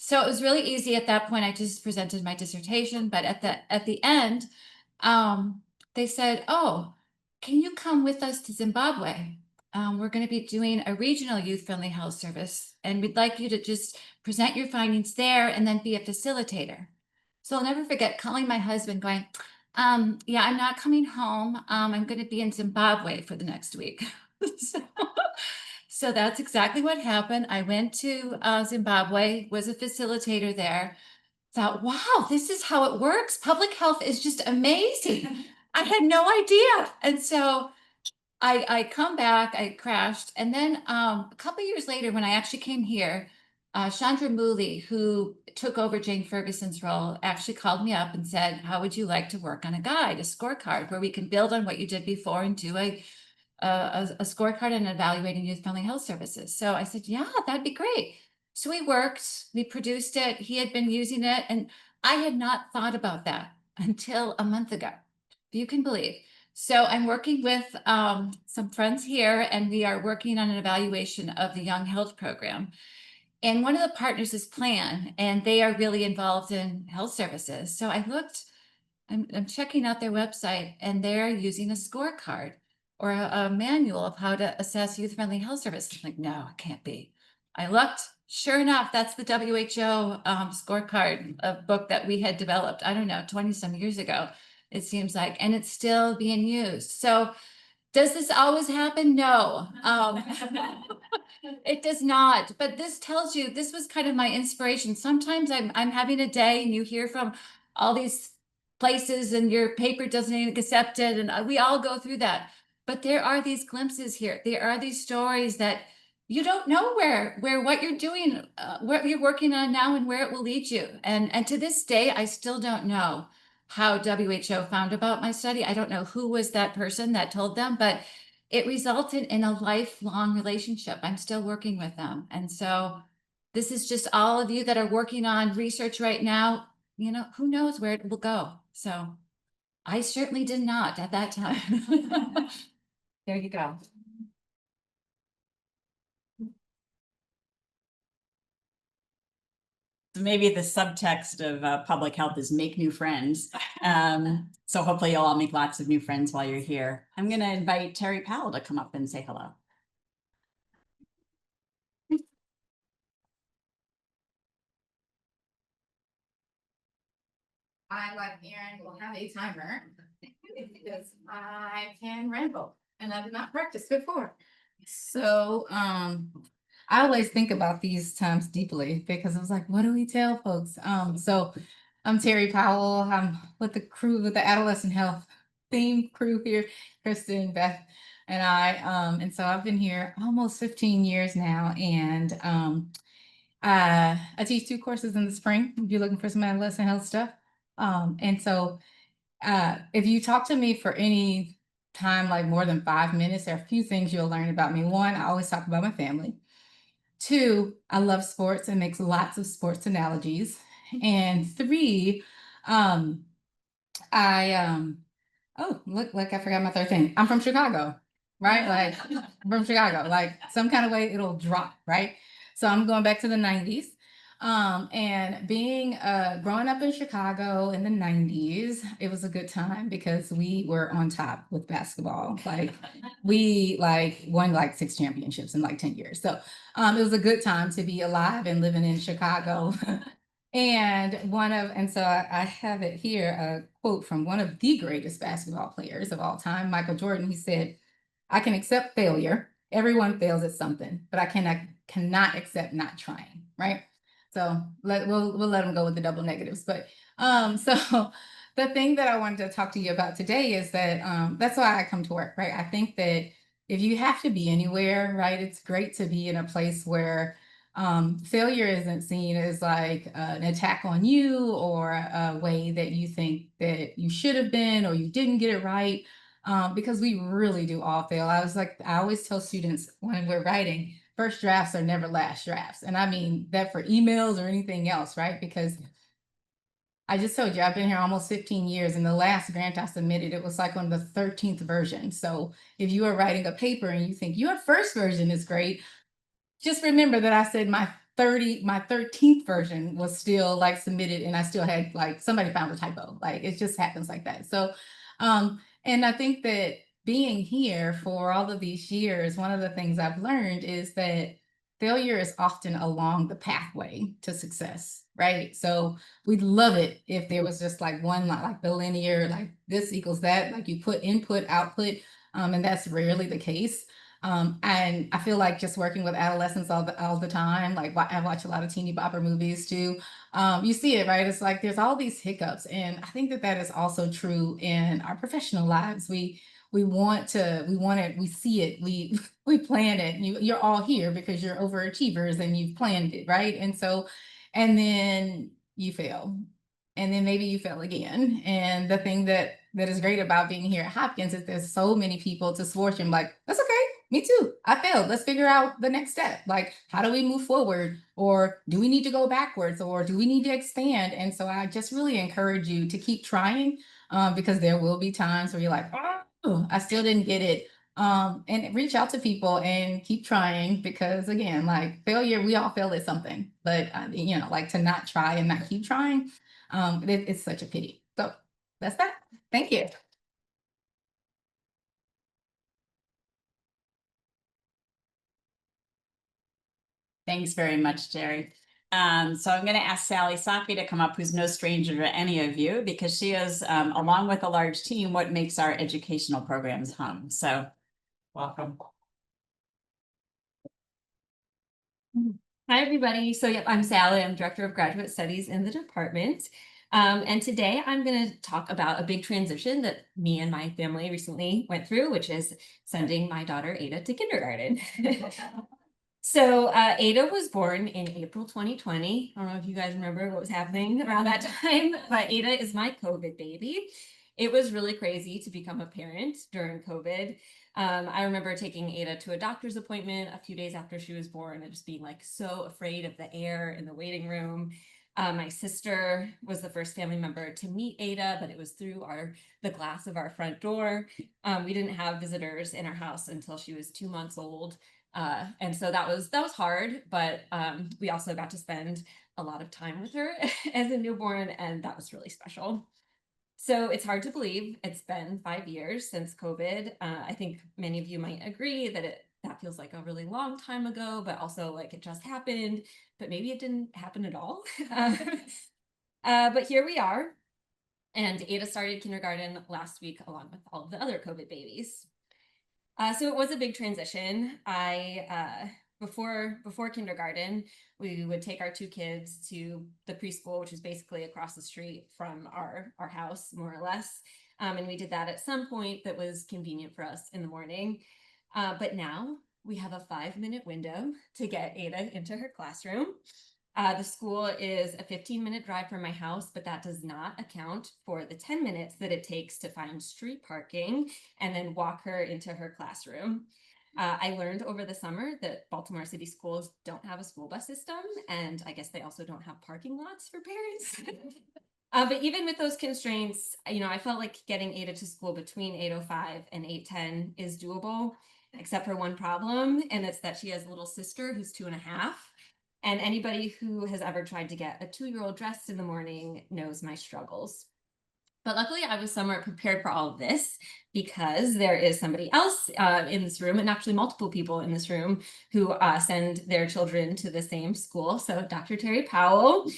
So it was really easy at that point. I just presented my dissertation. But at the end, they said, oh, can you come with us to Zimbabwe? We're going to be doing a regional youth-friendly health service, and we'd like you to just present your findings there and then be a facilitator. So I'll never forget calling my husband going, yeah, I'm not coming home. I'm going to be in Zimbabwe for the next week. So that's exactly what happened. I went to Zimbabwe, was a facilitator there. Thought, wow, this is how it works. Public health is just amazing. I had no idea. And so I come back, I crashed. And then a couple of years later, when I actually came here, Chandra Mooley, who took over Jane Ferguson's role, actually called me up and said, how would you like to work on a guide, a scorecard, where we can build on what you did before and do a scorecard and evaluating youth-friendly health services? So I said, yeah, that'd be great. So we worked, we produced it. He had been using it, and I had not thought about that until a month ago, if you can believe. So I'm working with some friends here, and we are working on an evaluation of the Young Health Program. And one of the partners is Plan, and they are really involved in health services. So I looked, I'm checking out their website, and they're using a scorecard or a manual of how to assess youth-friendly health services. I'm like, no, it can't be. I looked, sure enough, that's the WHO scorecard, a book that we had developed, I don't know, 20 some years ago, it seems like, and it's still being used. So does this always happen? No, it does not. But this tells you, this was kind of my inspiration. Sometimes I'm having a day and you hear from all these places and your paper doesn't even accept it. And we all go through that. But there are these glimpses here. There are these stories that you don't know where what you're doing, what you're working on now and where it will lead you. And to this day, I still don't know how WHO found about my study. I don't know who was that person that told them, but it resulted in a lifelong relationship. I'm still working with them. And so this is just all of you that are working on research right now, you know, who knows where it will go. So I certainly did not at that time. There you go. Maybe the subtext of public health is make new friends. So hopefully you'll all make lots of new friends while you're here. I'm going to invite Terri Powell to come up and say hello. I, like Erin, will have a timer because I can ramble and I did not practice before. So I always think about these times deeply because I was like, what do we tell folks? So I'm Terri Powell. I'm with the crew, with the adolescent health theme crew here, Kristin, Beth, and I. And so I've been here almost 15 years now. And I teach 2 courses in the spring if you're looking for some adolescent health stuff. And so if you talk to me for any time, like more than 5 minutes, there are a few things you'll learn about me. 1, I always talk about my family. 2, I love sports and makes lots of sports analogies. And 3, oh, look, like I forgot my 3rd thing. I'm from Chicago, right? Like I'm from Chicago, like some kind of way it'll drop, right? So I'm going back to the 90s. And being growing up in Chicago in the 90s, it was a good time because we were on top with basketball. Like we won 6 championships in 10 years. So it was a good time to be alive and living in Chicago. And so I have it here, a quote from one of the greatest basketball players of all time, Michael Jordan. He said, "I can accept failure. Everyone fails at something, but I cannot accept not trying." Right. So we'll let them go with the double negatives. But so the thing that I wanted to talk to you about today is that that's why I come to work, right? I think that if you have to be anywhere, right, it's great to be in a place where failure isn't seen as like an attack on you or a way that you think that you should have been or you didn't get it right. Because we really do all fail. I always tell students when we're writing, first drafts are never last drafts. And I mean that for emails or anything else, right? Because I just told you, I've been here almost 15 years, and the last grant I submitted, it was on the 13th version. So if you are writing a paper and you think your first version is great, just remember that I said my 13th version was still submitted, and I still had somebody found a typo. It just happens like that. So, and I think that being here for all of these years, one of the things I've learned is that failure is often along the pathway to success, right? So we'd love it if there was just one the linear, this equals that, you put input, output, and that's rarely the case. And I feel like just working with adolescents all the time, I watch a lot of teeny bopper movies too. You see it, right? It's there's all these hiccups. And I think that is also true in our professional lives. We want it, we see it, we plan it. You're all here because you're overachievers and you've planned it, right? And so, and then you fail. And then maybe you fail again. And the thing that is great about being here at Hopkins is there's so many people to support you. I'm that's okay. Me too. I failed. Let's figure out the next step. How do we move forward? Or do we need to go backwards? Or do we need to expand? And so I just really encourage you to keep trying because there will be times where you're oh, I still didn't get it. And reach out to people and keep trying because again, failure, we all fail at something, but to not try and not keep trying, it's such a pity. So that's that. Thank you. Thanks very much, Terri. So I'm going to ask Safi to come up, who's no stranger to any of you, because she is, along with a large team, what makes our educational programs hum. So welcome. Hi, everybody. So, yep, I'm Sally. I'm Director of Graduate Studies in the department. And today I'm going to talk about a big transition that me and my family recently went through, which is sending my daughter Ada to kindergarten. So Ada was born in April 2020. I don't know if you guys remember what was happening around that time, but Ada is my COVID baby. It was really crazy to become a parent during COVID. I remember taking Ada to a doctor's appointment a few days after she was born and just being so afraid of the air in the waiting room. My sister was the first family member to meet Ada, but it was through the glass of our front door. We didn't have visitors in our house until she was 2 months old. And so that was hard, but we also got to spend a lot of time with her as a newborn, and that was really special. So it's hard to believe it's been 5 years since COVID. I think many of you might agree that that feels like a really long time ago, but also it just happened, but maybe it didn't happen at all. But here we are. And Ada started kindergarten last week along with all of the other COVID babies. So it was a big transition. Before kindergarten, we would take our 2 kids to the preschool, which is basically across the street from our house, more or less. And we did that at some point that was convenient for us in the morning. But now we have a 5-minute window to get Ada into her classroom. The school is a 15-minute drive from my house, but that does not account for the 10 minutes that it takes to find street parking and then walk her into her classroom. I learned over the summer that Baltimore City schools don't have a school bus system, and I guess they also don't have parking lots for parents. But even with those constraints, I felt like getting Ada to school between 8:05 and 8:10 is doable, except for one problem, and it's that she has a little sister who's 2.5. And anybody who has ever tried to get a 2-year-old dressed in the morning knows my struggles. But luckily, I was somewhat prepared for all of this because there is somebody else in this room, and actually multiple people in this room, who send their children to the same school. So Dr. Terri Powell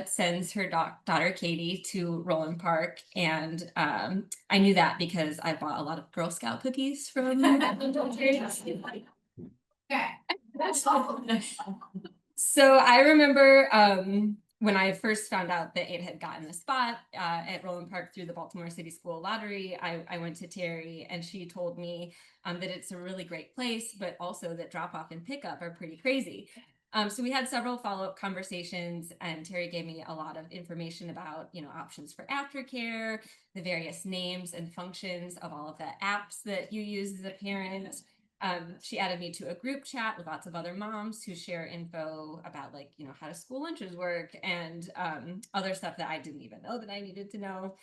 sends her daughter Katie to Roland Park, and I knew that because I bought a lot of Girl Scout cookies from Terri. Okay. So I remember when I first found out that Ada had gotten a spot at Roland Park through the Baltimore City School Lottery, I went to Terri, and she told me that it's a really great place, but also that drop off and pickup are pretty crazy. So we had several follow-up conversations, and Terri gave me a lot of information about, options for aftercare, the various names and functions of all of the apps that you use as a parent. She added me to a group chat with lots of other moms who share info about how do school lunches work and other stuff that I didn't even know that I needed to know.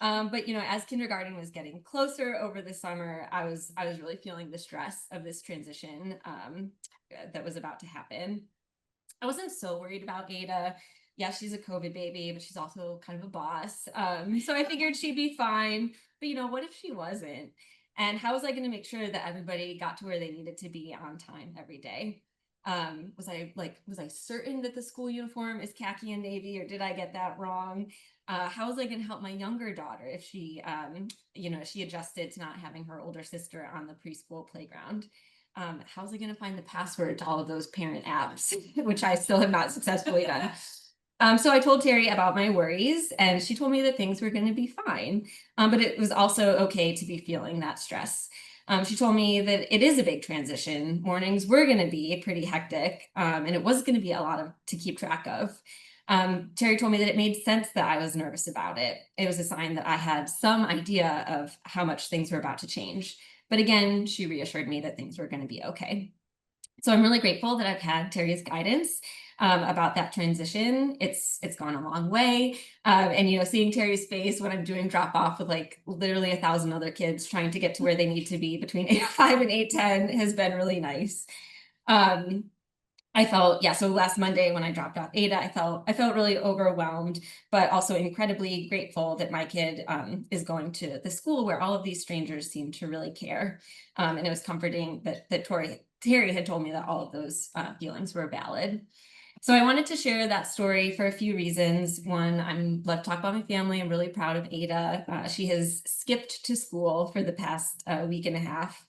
But as kindergarten was getting closer over the summer, I was really feeling the stress of this transition that was about to happen. I wasn't so worried about Ada. Yeah, she's a COVID baby, but she's also kind of a boss. So I figured she'd be fine. But what if she wasn't? And how was I going to make sure that everybody got to where they needed to be on time every day? Was I certain that the school uniform is khaki and navy, or did I get that wrong? How was I going to help my younger daughter if she, she adjusted to not having her older sister on the preschool playground? How was I going to find the password to all of those parent apps, which I still have not successfully done? So I told Terri about my worries, and she told me that things were going to be fine, but it was also okay to be feeling that stress. She told me that it is a big transition. Mornings were going to be pretty hectic, and it was going to be a lot to keep track of. Terri told me that it made sense that I was nervous about it. It was a sign that I had some idea of how much things were about to change. But again, she reassured me that things were going to be okay. So I'm really grateful that I've had Terri's guidance about that transition. It's gone a long way. And seeing Terri's face when I'm doing drop off with literally 1,000 other kids trying to get to where they need to be between 8:05 and 8:10 has been really nice. I felt, so last Monday when I dropped off Ada, I felt really overwhelmed, but also incredibly grateful that my kid is going to the school where all of these strangers seem to really care. And it was comforting that Terri had told me that all of those feelings were valid. So I wanted to share that story for a few reasons. One, I'm love to talk about my family. I'm really proud of Ada. She has skipped to school for the past week and a half.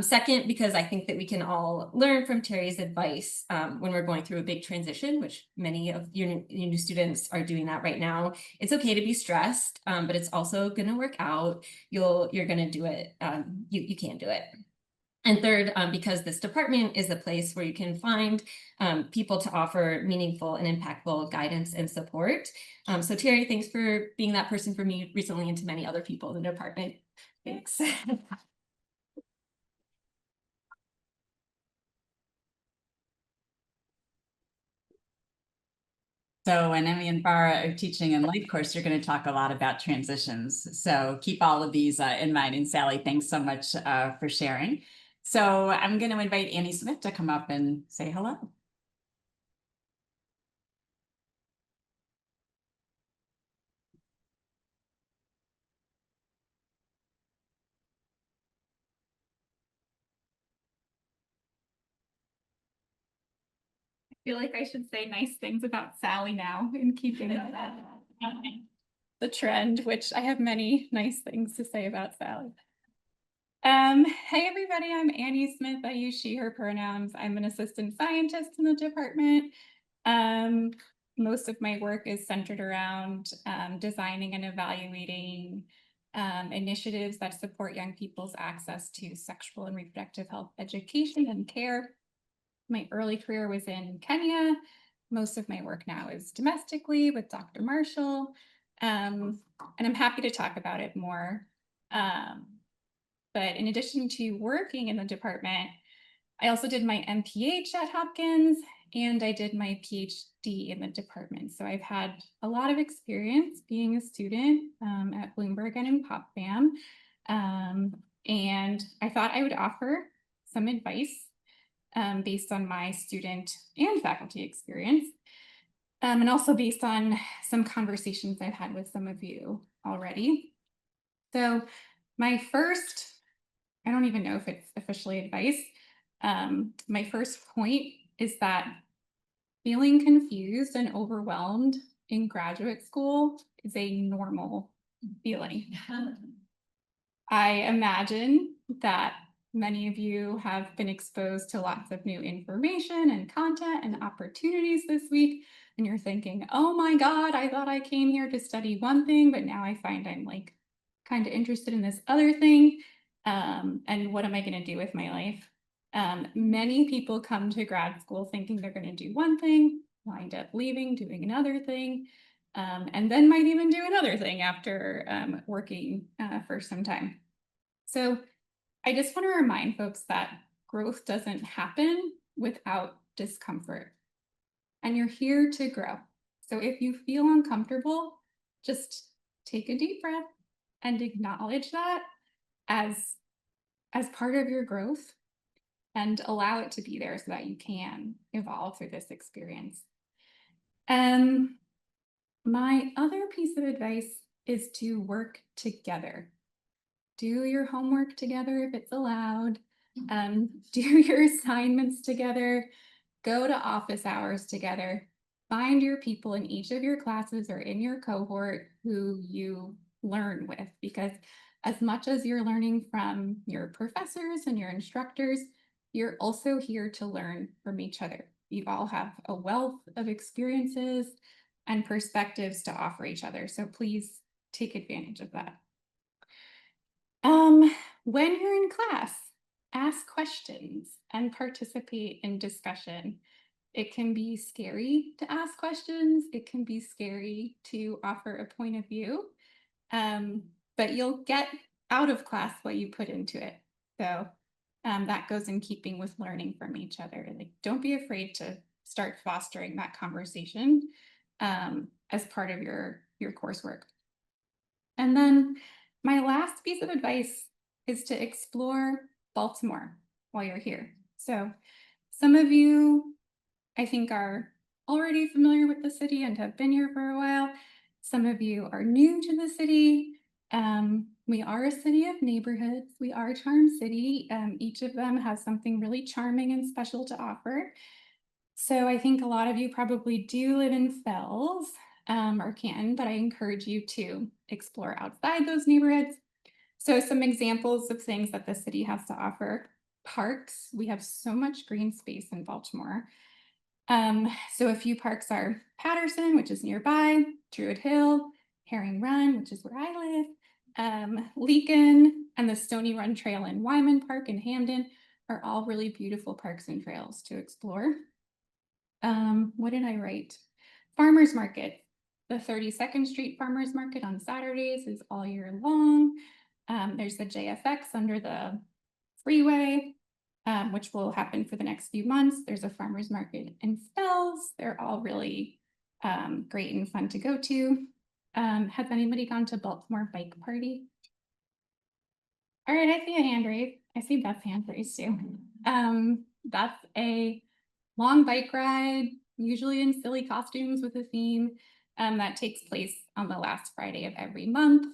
Second, because I think that we can all learn from Terri's advice when we're going through a big transition, which many of your new students are doing that right now. It's okay to be stressed, but it's also going to work out. You're going to do it. You can do it. And third, because this department is a place where you can find people to offer meaningful and impactful guidance and support. So Terri, thanks for being that person for me recently and to many other people in the department. Thanks. So when Emmy and Farah are teaching in life course, you're going to talk a lot about transitions. So keep all of these in mind. And Sally, thanks so much for sharing. So I'm going to invite Annie Smith to come up and say hello. I feel like I should say nice things about Sally now in keeping the trend, which I have many nice things to say about Sally. Hey everybody, I'm Annie Smith. I use she, her pronouns. I'm an assistant scientist in the department. Most of my work is centered around designing and evaluating initiatives that support young people's access to sexual and reproductive health education and care. My early career was in Kenya. Most of my work now is domestically with Dr. Marshall. And I'm happy to talk about it more. But in addition to working in the department, I also did my MPH at Hopkins and I did my PhD in the department. So I've had a lot of experience being a student at Bloomberg and in PopFam. And I thought I would offer some advice based on my student and faculty experience. And also based on some conversations I've had with some of you already. So my first, I don't even know if it's officially advice. My first point is that feeling confused and overwhelmed in graduate school is a normal feeling. I imagine that many of you have been exposed to lots of new information and content and opportunities this week, and you're thinking, oh my God, I thought I came here to study one thing, but now I find I'm like kind of interested in this other thing. And what am I going to do with my life? Many people come to grad school thinking they're going to do one thing, wind up leaving, doing another thing, and then might even do another thing after working for some time. So I just want to remind folks that growth doesn't happen without discomfort. And you're here to grow. So if you feel uncomfortable, just take a deep breath and acknowledge that as part of your growth and allow it to be there so that you can evolve through this experience. My other piece of advice is to work together. Do your homework together if it's allowed. Do your assignments together. Go to office hours together. Find your people in each of your classes or in your cohort who you learn with, because as much as you're learning from your professors and your instructors, you're also here to learn from each other. You all have a wealth of experiences and perspectives to offer each other. So please take advantage of that. When you're in class, ask questions and participate in discussion. It can be scary to ask questions. It can be scary to offer a point of view, but you'll get out of class what you put into it. So that goes in keeping with learning from each other. Like, don't be afraid to start fostering that conversation as part of your coursework. And then my last piece of advice is to explore Baltimore while you're here. So some of you, I think, are already familiar with the city and have been here for a while. Some of you are new to the city. We are a city of neighborhoods. We are a charm city. Each of them has something really charming and special to offer. So I think a lot of you probably do live in Fells or Canton, but I encourage you to explore outside those neighborhoods. So some examples of things that the city has to offer: parks. We have so much green space in Baltimore. So a few parks are Patterson, which is nearby, Druid Hill, Herring Run, which is where I live, Leakin, and the Stony Run Trail in Wyman Park in Hamden are all really beautiful parks and trails to explore. What did I write? Farmers Market. The 32nd Street Farmers Market on Saturdays is all year long. There's the JFX under the freeway, which will happen for the next few months. There's a farmers market in Fells. They're all really great and fun to go to. Has anybody gone to Baltimore Bike Party? All right, I see a hand raise. I see Beth's hand raised too. That's a long bike ride, usually in silly costumes with a theme, that takes place on the last Friday of every month.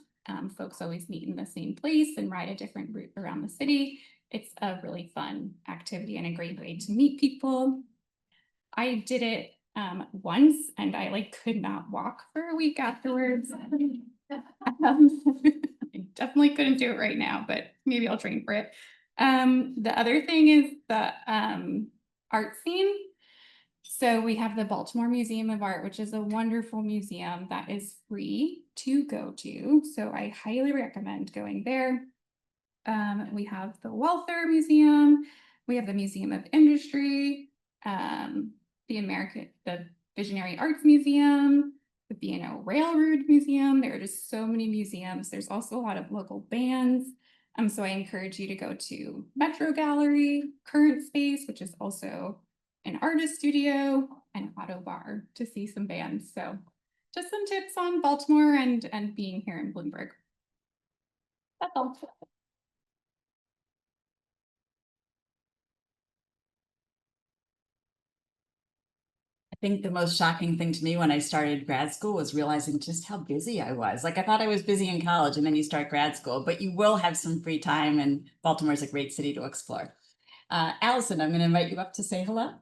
Folks always meet in the same place and ride a different route around the city. It's a really fun activity and a great way to meet people. I did it once and I could not walk for a week afterwards. I definitely couldn't do it right now, but maybe I'll train for it. The other thing is the art scene. So we have the Baltimore Museum of Art, which is a wonderful museum that is free to go to. So I highly recommend going there. We have the Welfare Museum. We have the Museum of Industry, the Visionary Arts Museum, the B&O Railroad Museum. There are just so many museums. There's also a lot of local bands. So I encourage you to go to Metro Gallery, Current Space, which is also an artist studio, and Auto Bar to see some bands. So just some tips on Baltimore and being here in Bloomberg. That's all. think the most shocking thing to me when I started grad school was realizing just how busy I was. Like I thought I was busy in college and then you start grad school, but you will have some free time and Baltimore is a great city to explore. Allison, I'm going to invite you up to say hello.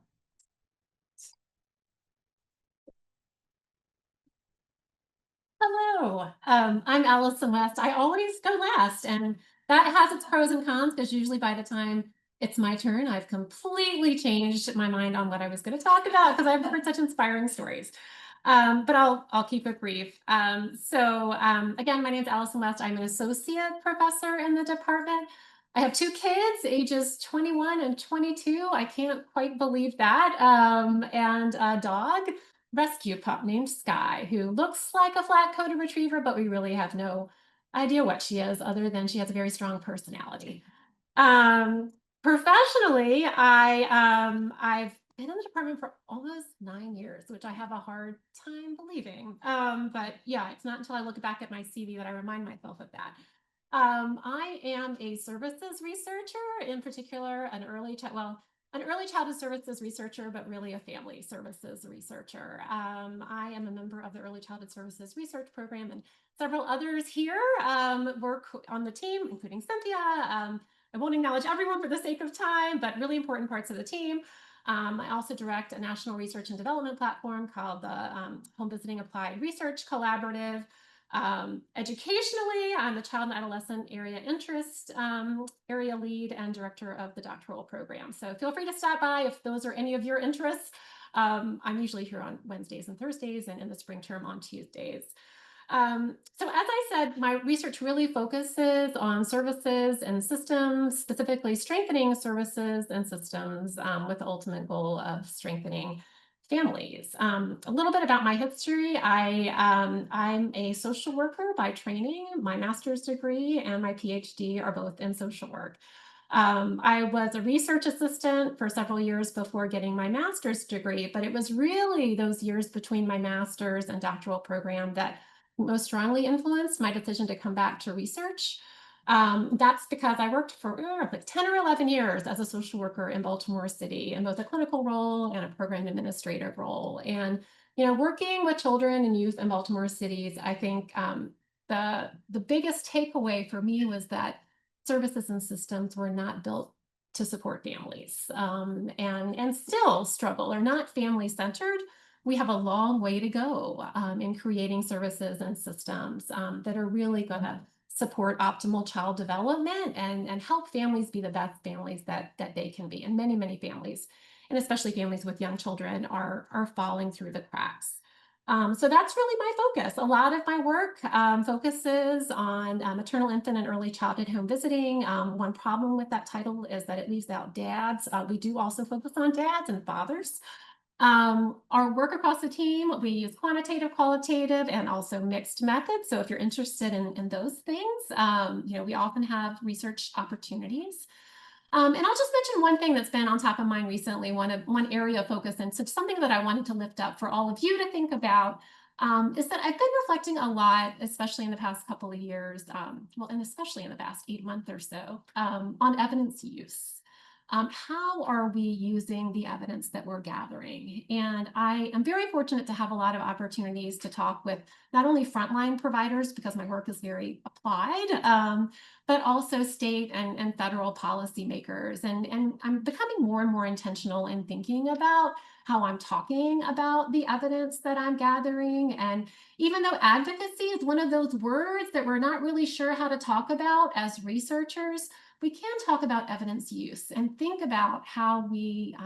Hello, I'm Allison West. I always go last, and that has its pros and cons because usually by the time it's my turn, I've completely changed my mind on what I was going to talk about because I've heard such inspiring stories. But I'll keep it brief. Again, my name is Allison West. I'm an associate professor in the department. I have two kids, ages 21 and 22. I can't quite believe that. And a dog, rescue pup named Sky, who looks like a flat-coated retriever, but we really have no idea what she is other than she has a very strong personality. Professionally, I've been in the department for almost 9 years, which I have a hard time believing. But yeah, it's not until I look back at my CV that I remind myself of that. I am a services researcher, in particular, an early childhood services researcher, but really a family services researcher. I am a member of the Early Childhood Services Research Program, and several others here work on the team, including Cynthia. I won't acknowledge everyone for the sake of time, but really important parts of the team. I also direct a national research and development platform called the Home Visiting Applied Research Collaborative. Educationally, I'm the Child and Adolescent Area Interest Area Lead and Director of the doctoral program. So feel free to stop by if those are any of your interests. I'm usually here on Wednesdays and Thursdays, and in the spring term on Tuesdays. So as I said, my research really focuses on services and systems, specifically strengthening services and systems with the ultimate goal of strengthening families. A little bit about my history. I'm a social worker by training. My master's degree and my PhD are both in social work. I was a research assistant for several years before getting my master's degree, but it was really those years between my master's and doctoral program that most strongly influenced my decision to come back to research. That's because I worked for like 10 or 11 years as a social worker in Baltimore City in both a clinical role and a program administrative role. And, working with children and youth in Baltimore cities, I think the biggest takeaway for me was that services and systems were not built to support families and still struggle, are not family-centered. We have a long way to go in creating services and systems that are really going to support optimal child development and help families be the best families that they can be. And many, many families, and especially families with young children, are falling through the cracks. So that's really my focus. A lot of my work focuses on maternal, infant, and early childhood home visiting. One problem with that title is that it leaves out dads. We do also focus on dads and fathers. Our work across the team, we use quantitative, qualitative, and also mixed methods. So if you're interested in those things, we often have research opportunities. And I'll just mention one thing that's been on top of mind recently, one area of focus, and so something that I wanted to lift up for all of you to think about is that I've been reflecting a lot, especially in the past couple of years, and especially in the past 8 months or so, on evidence use. How are we using the evidence that we're gathering? And I am very fortunate to have a lot of opportunities to talk with not only frontline providers, because my work is very applied, but also state and federal policymakers. And I'm becoming more and more intentional in thinking about how I'm talking about the evidence that I'm gathering. And even though advocacy is one of those words that we're not really sure how to talk about as researchers, we can talk about evidence use and think about how we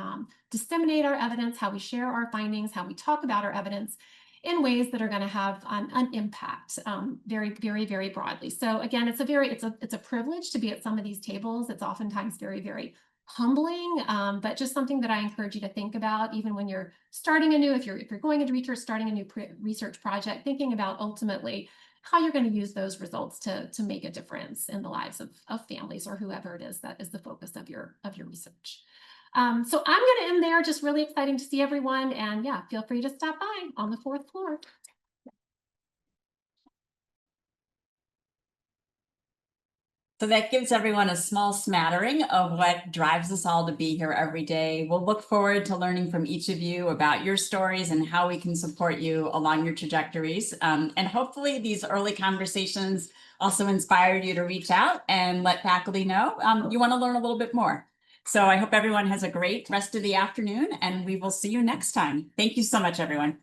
disseminate our evidence, how we share our findings, how we talk about our evidence in ways that are going to have an impact very, very, very broadly. So again, it's a privilege to be at some of these tables. It's oftentimes very, very humbling, but just something that I encourage you to think about, even when you're starting if you're going into research, starting a new research project, thinking about ultimately how you're going to use those results to make a difference in the lives of families or whoever it is that is the focus of your research. So I'm going to end there. Just really exciting to see everyone, and yeah, feel free to stop by on the 4th floor. So that gives everyone a small smattering of what drives us all to be here every day. We'll look forward to learning from each of you about your stories and how we can support you along your trajectories. And hopefully these early conversations also inspired you to reach out and let faculty know you want to learn a little bit more. So I hope everyone has a great rest of the afternoon, and we will see you next time. Thank you so much, everyone.